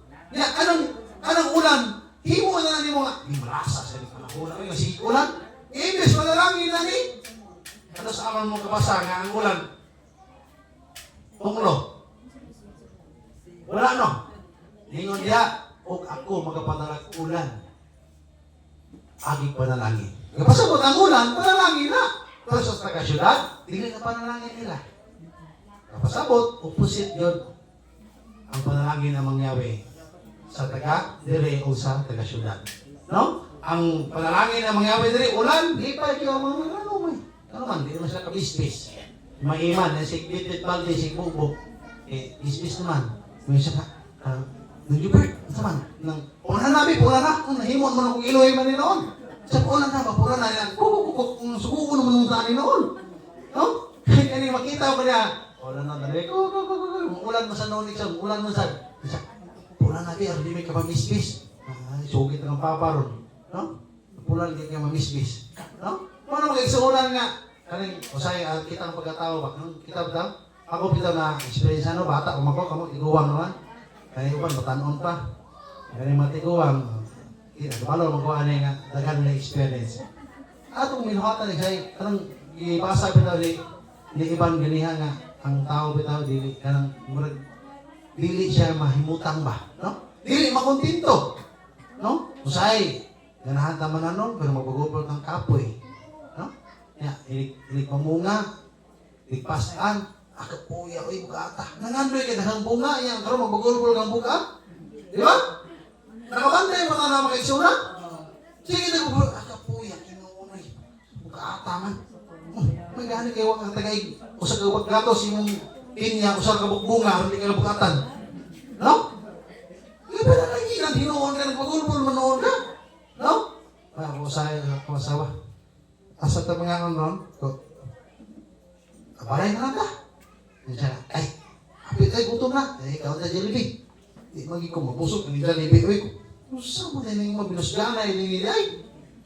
Anong ulan? Himo na lang mo nga. Di marasa sa di ulan. Ay, masig ulan. Imbes manalangin na ni. Ano sa aman mo kabasa nga ang ulan? Tunglo. Wala no. Ningon diya, og ako magapadalag ulan. Agi panalangin. Kapasabot ang ulan, panalangin na. Pero sa taga-syudad, dili na panalangin nila. Kapasabot, opposite yun ang panalangin na mangyawi sa taga-dire o sa taga-syudad. No? Ang panalangin na mangyawi diri ulan, di pa ikaw mga ano man. Ano man, di naman sila kabisbis. May iman, si Bitit Balde, si Bugbog. Bisbis naman. May siya ka, nang Jubert, ano man, nang punan namin, punan na, nahimon mo na kung iloy man ni noon. Sa punan na, punan na yan, kung subuko naman ng tani noon. No? Kaya makita ko niya, ulan na, dali, ulan mo sa noon, ulan mo sa, punan na, di may kabamisbis. Sugit ng paparon. No? Pulan di ka mamisbis. No? Ano mag-igsuulan nga? Kaning usay kita ang pagkatao ba? Kita ba? Ako bitaw na experience ano bata umako kamo iguwang naman. Kani uban batanon pa. Kani matiguwang. Kabalo magkuha ani nga daghan na experience. Atong minhota ni say kanang gibasa bitaw ni iban ganiha nga ang tao bitaw dili kanang murag dili siya mahimutang ba, no? Dili makontento. No? Usay ganahan ta man anon pero magugupol kang kapoy. Ya, ilik pamunga, ilik pasaan, ako puya, uy, bukata. Nangandoy ka na ng bunga, yan, karoon magbagulbol kang buka. Di ba? Nakabantay mo na naman kaisuna? Sige, nagbagulbol, ako puya, kinuunay, bukata man. May gani kayo ang tagaig, usag ka paggatos, yung pinya, usag ka bunga, hindi ka bukatan. No? Iba na lagi, nang hinuon ka, nagbagulbol, manoon ka. No? Ako asawa. Asa ta mga nun? Kabalay na lang ka. Ay, hapit ay gutom na. Ay, ikaw na Jollibee. Di magi ko mabusog ng Jollibee. Uy, saan mo na yung mabinusgana yung nilili? Ay,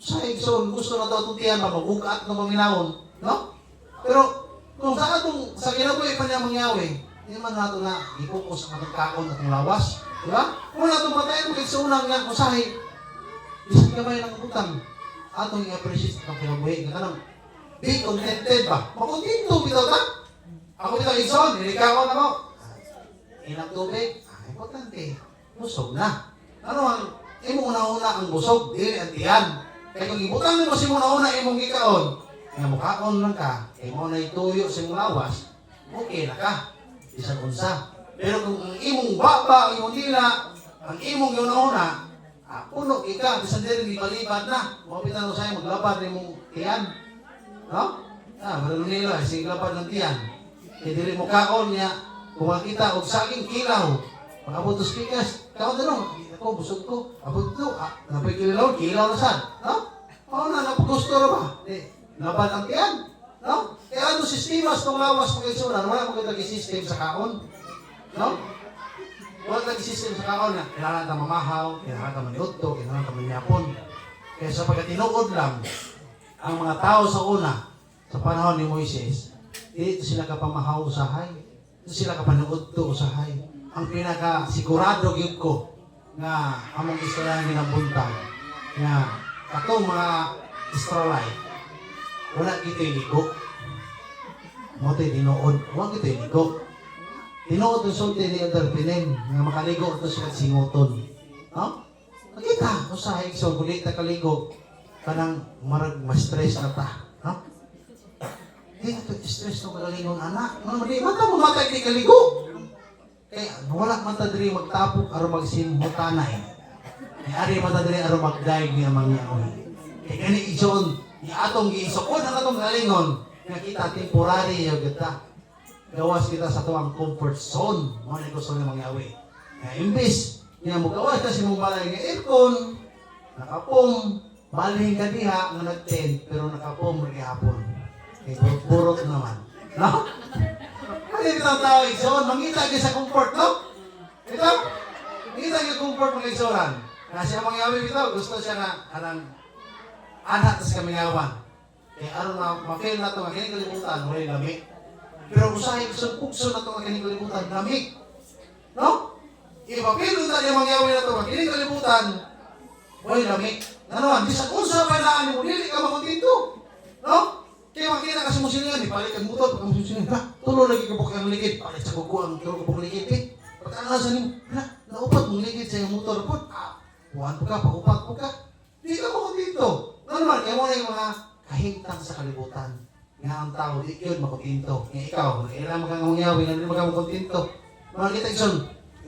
saan gusto na daw tutihan na mabukaat na maminahon. No? Pero, kung sa kinabuhi pa niya mangyawi, hindi man nato na ipokus ang ating kaon at ang lawas. Diba? Kung nato patayin mo kahit sa unang nga kusahi, isang kamay ng utang. Atong i-appreciate ang kinabuhi. Nga kanang, be contented ba? Makontento, bitaw ka? Ako bitaw, Igson, nilikawan ako. Inang tubig, importante. Busog na. Ano ang, imong una-una ang busog, dili ang tiyan. Kaya kung ibutang mo si una-una, imong ikaon, nga mukhaon lang ka, imo na ituyo sa imong lawas, okay na ka. Isang unsa. Pero kung ang imong baba, imong dila, ang imong una-una, puno ika, bisan din libalibad na. Mapitan ko sa'yo, maglabad ng mong tiyan. No? Marunong nila, sige labad ng tiyan. Kaya dili mo kaon niya, kung makita, og saging kilaw. Pag-abot to speakers, kaon tanong, ako, busog ko. Abot to, napay kilaw na saan. No? Oo na, napagusto na ba? Labad ang tiyan. No? Kaya ano sistemas itong lawas pag-isunan, wala mo kitang system sa kaon. No? Wala lagi system sa kaon na kailangan ka mamahaw, kailangan ka maniudto, kailangan ka manyapon. Kaya sa pagkatinuod lang, ang mga tao sa una, sa panahon ni Moises, dito sila kapamahaw usahay, dito sila kapaniudto usahay. Ang pinaka-sigurado gyud ko nga among Israel ginabuntag nga katong mga Israelite, wala kita iligo. Mo tayo tinuod, wala kita iligo. Tinuod ang sulti ni Elder Pinen nga makaligo ito sila singuton. No? Nakita, usahay so kulit na kaligo kanang marag ma-stress na ta. No? Hindi ito stress ng kagalingon anak. Ano di mata mo matay di kaligo. Kaya wala man ta diri magtapok aron magsimhutanay. Ay ari man ta diri aron magdaig ni amang yaon. Kaya gani igsoon ni atong giisukod ang atong galingon nga kita temporary yo kita. Gawas kita sa tuwang comfort zone. Mga na gusto niya mangyawi. Kaya imbis, niya mo gawas kasi mong balay nga aircon, nakapong, balhin ka diha nga nag-tent, pero nakapong rin hapon. Kaya burot naman. No? Ano yung tao igsoon? Mangita ka sa comfort, no? Ito? Mangita ka comfort mga igsoon. Kasi ang mangyawi ito, gusto siya na anang anak tas kamingawan. Kaya aron na ma-fail na ito, nga kalimutan, wala lamig. Pero usahay sa pukso na ito ang kining kalibutan, lamig. No? Ipapilo na yung mangyawi na ito, ang kining kalibutan, oy, lamig. Ano, bisan unsa pa naan mo, dili ka makontento. No? Kaya makita kasi mo siningan, ipalik ang motor, pagka mo siningan, tulo lagi kabuk ang ligid, palit sa kukuang, tulo kabuk ligid, pagka-alasan mo, naupat mong ligid sa yung motor, buwan po ka, pag-upat po ka, di ka makontento. Ano naman, kaya mo na yung mga kahintang sa kalibutan. Nga ang tao, di yun makontento. Nga ikaw, kailangan kang mangyawi, nga hindi magkakontento. Mga kita ikson,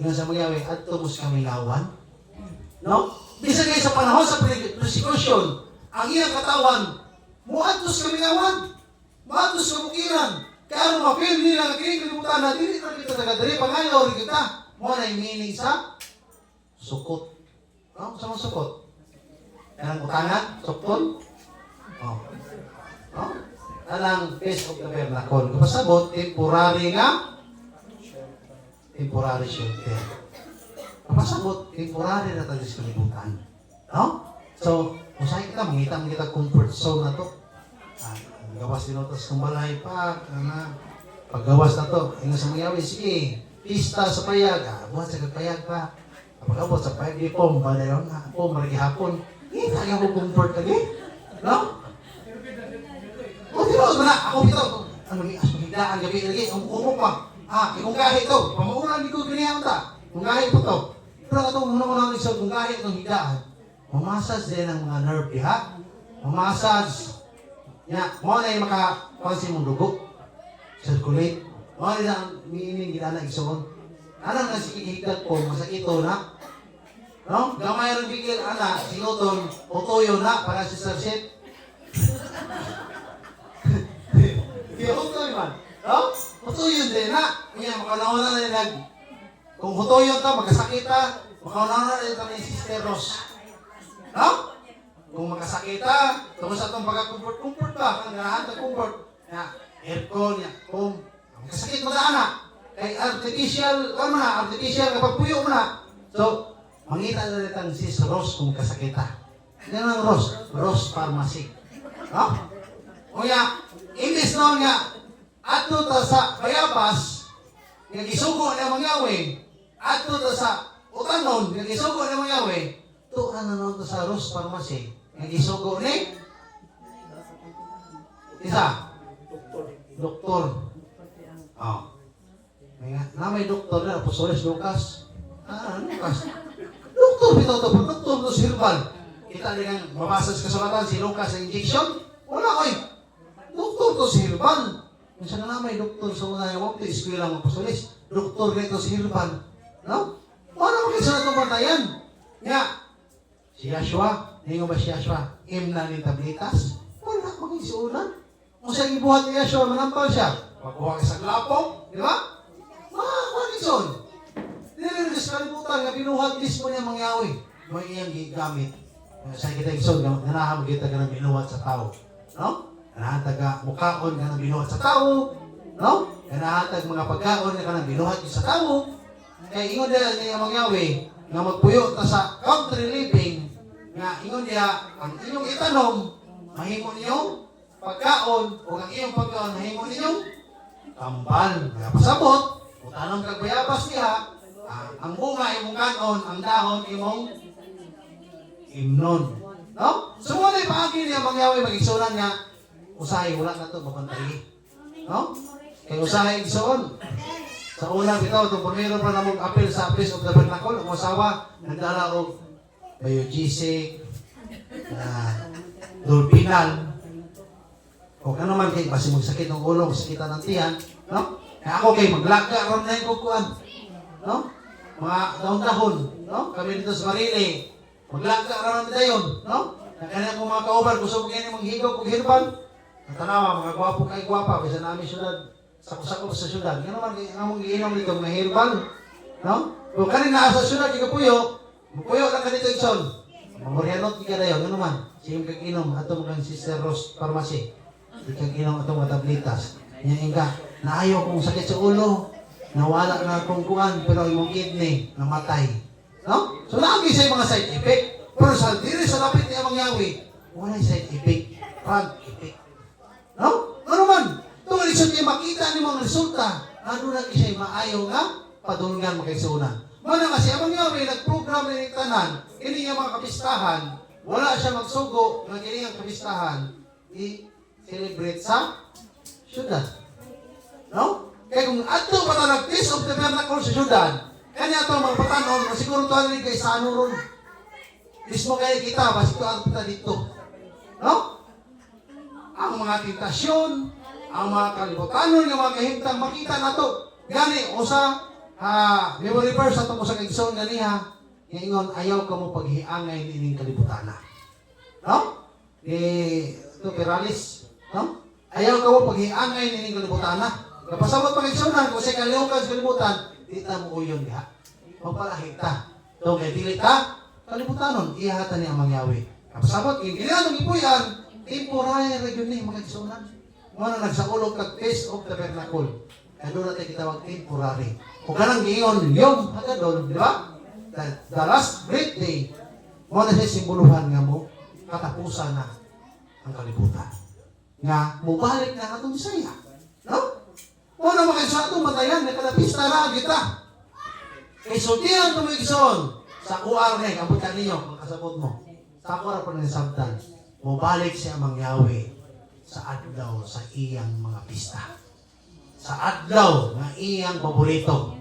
nga sa mangyawi, at tumos kami lawan. No? Bisa kayo sa panahon sa persecution, ang iyang katawan, muatos kami lawan. Muatos kamukiran. Kaya ano mapil nila, kining kalimutan na, dili na kita tagadari, pangayaw rin kita. Mo na yung meaning sa sukot. No? Sa mga sukot? Yan ang utangan, sukton. Oh. No? Alang face of the tabernacle. Kapasabot, temporary nga, temporary shelter. Kapasabot, temporary na tayo sa kalibutan. No? So, usahay kita, mangitang kita comfort zone na to. Gawas din ito sa kumbalay pa, paggawas na to, yung sa mangyawi, sige, pista sa payag, buhat sa payag pa. Pag-abot sa payag, di po, bala yun, po, maragi hapon, hindi tayo ko comfort lagi. No? O, di ba, ako ito, ano, higdaan gabi lagi, umok pa. Kung kahit ito, pamaulan dito, ganyan ta. Kung kahit po to. Pero ito, muna sa kung kahit itong higdaan, mamasas din ang mga nerve, ha? Mamasas. Ya, mo na yung makapansin mong dugo. Circulate. Mo na ang miining ginana igsoon. Anong nasikikigdag po, masakito na? No? Gamay rin bigil, sinuton, utuyo na, para si Sir Shet. Utuyo man. No? Utuyo din na. Kaya makanahon na nila. Kung utuyo ta, magkasakit ta, makanahon na nila ni Sister Rose. No? Kung makasakita, tungkol sa itong pagka-comfort ba? Kung ganahan na comfort, aircon, kung makasakit mo na anak, kay artificial kapag puyo mo na. So, mangita na rin ang sis Rose kung makasakita. Yan ang Rose Pharmacy. No? O nga, imbis na nga, ato ta sa Bayabas, nga gisugo na mangyawi, ato ta sa Utanon, nga gisugo na mangyawi, ito ano to sa Rose Pharmacy. Yang isugo ni isa doktor. Namay doktor na Apostoles Lucas. Lucas. Doktor bitaw to, doktor to si Herbal. Kita dengan mabasa sa kasulatan si Lucas sa injection. Wala koy. Doktor to si Herbal. Kung na namay doktor sa una yung waktu eskwela ng Apostoles, doktor nito si Herbal. No? Wala mo kasi na itong bantayan. Nga, si Yashua, hindi ba si Yashua, na ni tablitas? Wala mag-isuunan. Kung sa'yo ibuhat ni Yashua, manampal siya. Pagkuha ka sa glapong, di ba? Wala hindi rin sa kalibutan nga binuhat mismo niya mangyawi. May iyang gamit. Sa kita isod, ganahan kita ka ng binuhat sa tao. No? Ganahan taga mukaon ka ng binuhat sa tao. No? Ganahan tag mga pagkaon ka ng binuhat sa tao. Kaya ingon nila niya mangyawi, nga magpuyo ta sa country living, nga ingon niya, ang inyong itanom, mahimo ninyong pagkaon, o ang iyong pagkaon, mahimo ninyong kambal. Kaya pasabot, utanom kag bayabas niya, ang bunga imong kanon, ang dahon imong imnon. No? So muna ipaagi niya mangyawi mag-igsunan nga, usahay, wala na ito, mapantay. No? Kaya usahay igsuon. Sa una bitaw, itong primero pa na mag-appeal sa Office of the Tabernacle, ang asawa, nagdala og biogesic, dolpinal, o ano man kayo, basi magsakit ng ulo, magsakitan ng tiyan, no? Kaya ako kayo, maglaga, ron na yung kukuan, no? Mga dahon-dahon, no? Kami dito sa Marili, maglaga, ron na dayon, no? Kaya kung mga kauban, gusto mo kayo manghigop o hirban, ang tanawa, mga gwapo kayo gwapa, kasi namin syudad, sakop-sakop sa syudad. Yan naman, ang mag-iinom dito, mga herbal. No? Kung kanina sa syudad, ikapuyo, mupuyo lang ka dito, Ikson. Mamoryanot ka na yun. Ano naman? Siyong kag-inom, ato mga Sister Rose Pharmacy. Kag-inom ato mga tablitas. Yan ka, naayo kung sakit sa ulo, nawala na akong kuhan, pero imong kidney, namatay. No? So, lagi sa mga side effect. Pero sa diri sa lapit niya mangyawi, wala side effect. Front effect. No? Ano man? Tungkol isang niya makita ni mga resulta, ano na siya maayo nga, padulungan makaisunan. Mana kasi, ang mga nag-program na yung tanan, hindi niya mga kapistahan, wala siya magsugo ng ganyan kapistahan, i-celebrate sa syudad. No? Kaya kung ato pa na nag-Feast of the Tabernacle sa syudad, kanya ito mga patanon, siguro ito rin kay sa ano ron. Mismo kaya kita, basi ito ang kita dito. No? Ang mga tentasyon, ang mga kalibutanon, yung mga kahimtang makita na to. Gani, o sa memory verse na ito sa kagsoon ganiha, ngayon, ayaw ka mo paghiangay nining kalibutana. No? Ito, Peralis. No? Ayaw ka mo paghiangay nining kalibutana. Kapasabot pagkagsoon, kung sa kalihukan sa kalibutan, di ta mo uyon diha. Magpalahit ta. Ito, kaya dili ta, kalibutanon, iyahatan niya mangyawi. Kapasabot, ginanong ipuyan, temporary region ni mga kagsoon. Mga nagsaulog kag Feast of the Tabernacle. Kaya doon natin kitawag temporary. Kung kanang giyon, yung hagadon, di ba? The last great day, mga na siya simboluhan nga mo, katapusan na ang kalibutan. Nga, mubalik na atong Bisaya. No? Kung na mga isa itong matayan, nakalapista na kita. Kay sultihan ito mo ikison, sa kuwar na, kabutan ninyo, ang kasabot mo. Sa kuwar pa ng sabtan, mubalik siya mangyawi sa adlaw sa iyang mga pista. Sa adlaw nga iyang paborito.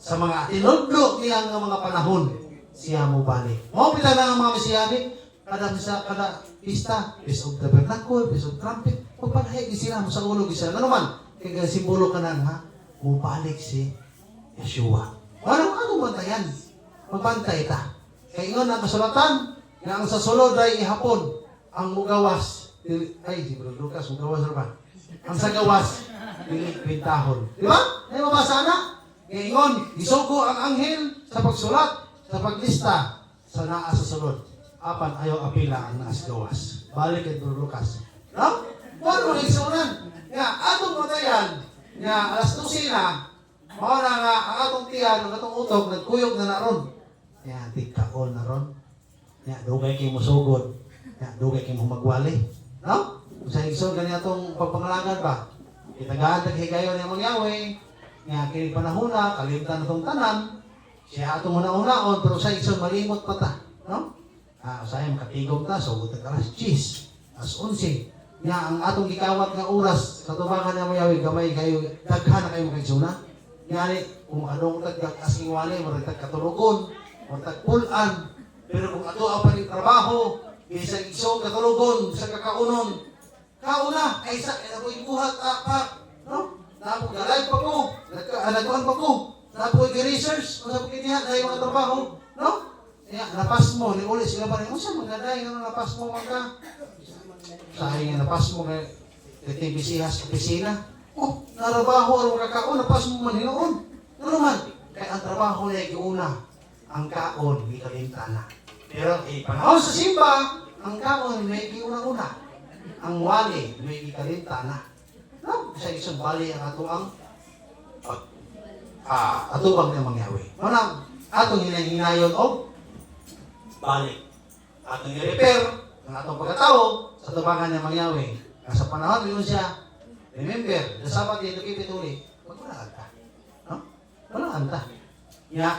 Sa mga tinudlo niyang mga panahon, siya mo balik. Mo pila na ang mga Mesiyani, kada pista, Feast of the Tabernacle, Feast of Trumpet, Pagpanahig sila, sa ulo sila. Ano man? Kaya simbolo ka na, ha? Mubalik si Yeshua. Ano bantayan? Magbantay ta. Kaya ingon ang kasulatan, na ang sa sulod ay ihapon, ang mugawas. Ay, si Bro Lucas, mugawas na ba? Ang sa gawas, pintahon. Di ba? Ay, mabasa na. Kaya ingon, isugo ang anghel sa pagsulat, sa paglista, sa naa sa sulod. Apan ayaw apila ang naas gawas. Balik kay Bro Lucas. No? Ano mga igsunan? Nga, atong matayan, nga alas 12 na, mao na nga ang atong tiyan, ang atong utok, nagkuyog na naron. Nga, tigkaon na ron. Nga, dugay kayo musugod. Nga, dugay kayo magwali. No? Kung sa igsoon, ganyan atong pagpangalagan ba? Itagaan, taghigayon niya mangyawi. Nga, kini panahuna, kalimtan na itong tanan. Siya atong una-unaon, pero sa igsoon, malimot pa ta. No? Sayang, katigom ta, so buta alas 10, alas 11. Nga, ang atong gikawat nga oras, katubangan niya mayawi, gamay kayo, daghan na kayo makagsuna. Nga ni, kung anong asking wali, maragtag katulugon, maragtag pulan. Pero kung ato ang trabaho, isang isong katulugon, sa kakaunon, kauna, ay isa, ay napo'y buhat, no? Napo'y galag pa ko, nagkuhan pa ko, napo'y research, kung napo'y kinihan, ay mga trabaho, no? Kaya, napas mo, ni ulit sila pa rin, sa mga day, napas mo mga sahay nga napas mo kay TBCS opisina. Oh, narabaho ang kakaon, napas mo man hinoon. Ano man? Kaya ang trabaho niya iuna, ang kaon, may kalintana. Pero panahon sa simba, ang kaon may iuna-una. Ang wali, may kalintana. No? Sa isang wali ang ato ang atubang na mangyawi. Manang, atong hinahinayon o balik. Atong i-repair ang atong pagkatao, sa tubangan niya mangyawi. Sa panahon, yun siya, remember, the Sabbath day to keep it holy. Magkulaan ka. No? Walaan ka. Nga,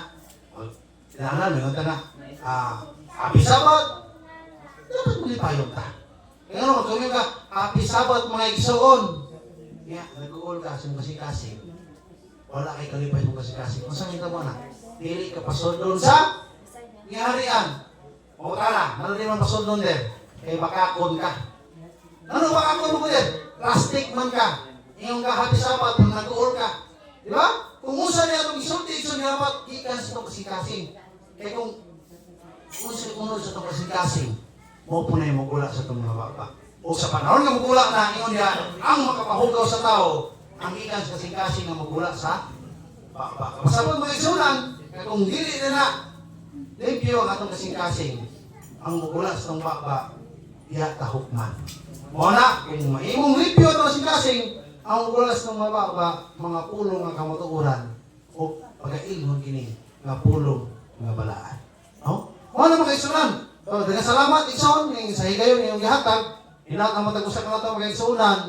tinahanan, mayroon ka na, Happy Sabbath, dapat malipayong ka. Kaya ano, magkaming ka, Happy Sabbath, mga igsoon. Nga, nag-uol ka sa mga kasing-kasing. Wala kay kalipay mong kasing-kasing. Kung saan kita mo na, dili ka pasod doon sa ngiharian. O tala, ano din man pasod doon din? Kaya bakakon ka. Ano bakakon mo din? Plastic man ka. Iyong ka Happy Sabbath, kung nag-uol ka. Di ba? Kung usa niya itong isulti, isulti dapat, ikan sa itong kasing-kasing. Kaya kung usa unod sa itong kasing-kasing, mo po na yung magula sa itong mga baba. O sa panahon nga magula na, iyon niya, ang makapahugaw sa tao, ang ikan sa kasing-kasing nga magula sa baba. Masabot mga isunan, kaya kung dili na na, limpyo ang atong kasing-kasing, ang magula sa itong baba, iya tahukman. Muna, kung maimong limpyo ito kasing-kasing, ang ulas ng mababa, mga pulong ng kamatuuran o pag-ailhon kini nga pulong nga balaan. No? Ano mga isunan? So, dengan salamat ison ng sa higayon ng gihatag, hinaut ang matag-usak na ito mga isunan,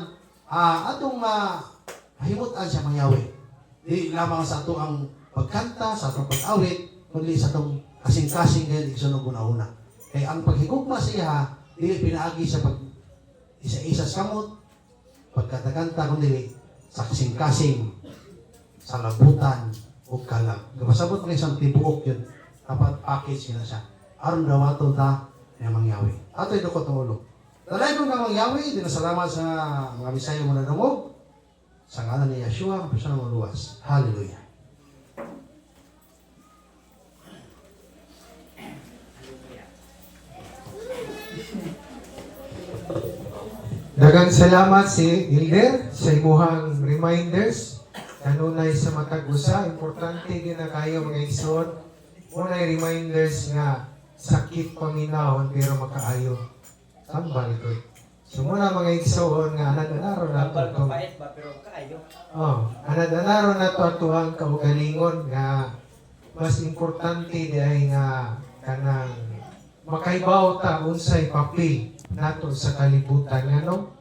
atong mahimutan siya mangyawi. Di lamang sa ato ang pagkanta, sa atong pag-awit, kundi sa atong kasing-kasing ngayon isunog una-una. Kaya ang paghigugma siya, di pinaagi sa pag isa-isa sa kamot, pagkataganta kundi sa kasing-kasing, sa labutan, o kalag. Kapasabot ng isang tibuok yun, dapat package yun na siya. Aron daw ato ta na mangyawi. Ato ito ko tumulong. Talay kong nga mangyawi, dinasalamat sa mga Bisaya mo na namog, sa ngalan ni Yeshua, ang personal mo luwas. Hallelujah. Dagang salamat si Hilder sa imuhang reminders. Kanunay sa matag usa, importante din na kayo mga igsoon. Unay reminders nga sakit paminahon pero makaayo. Tambal ito. So muna mga igsoon nga anad-anaro na ito. Mapait ba pero kaayo. Anad-anaro na ito atuhang kaugalingon nga mas importante di ay nga kanang makaibaw ta unsay papel nato sa kalibutan nga no.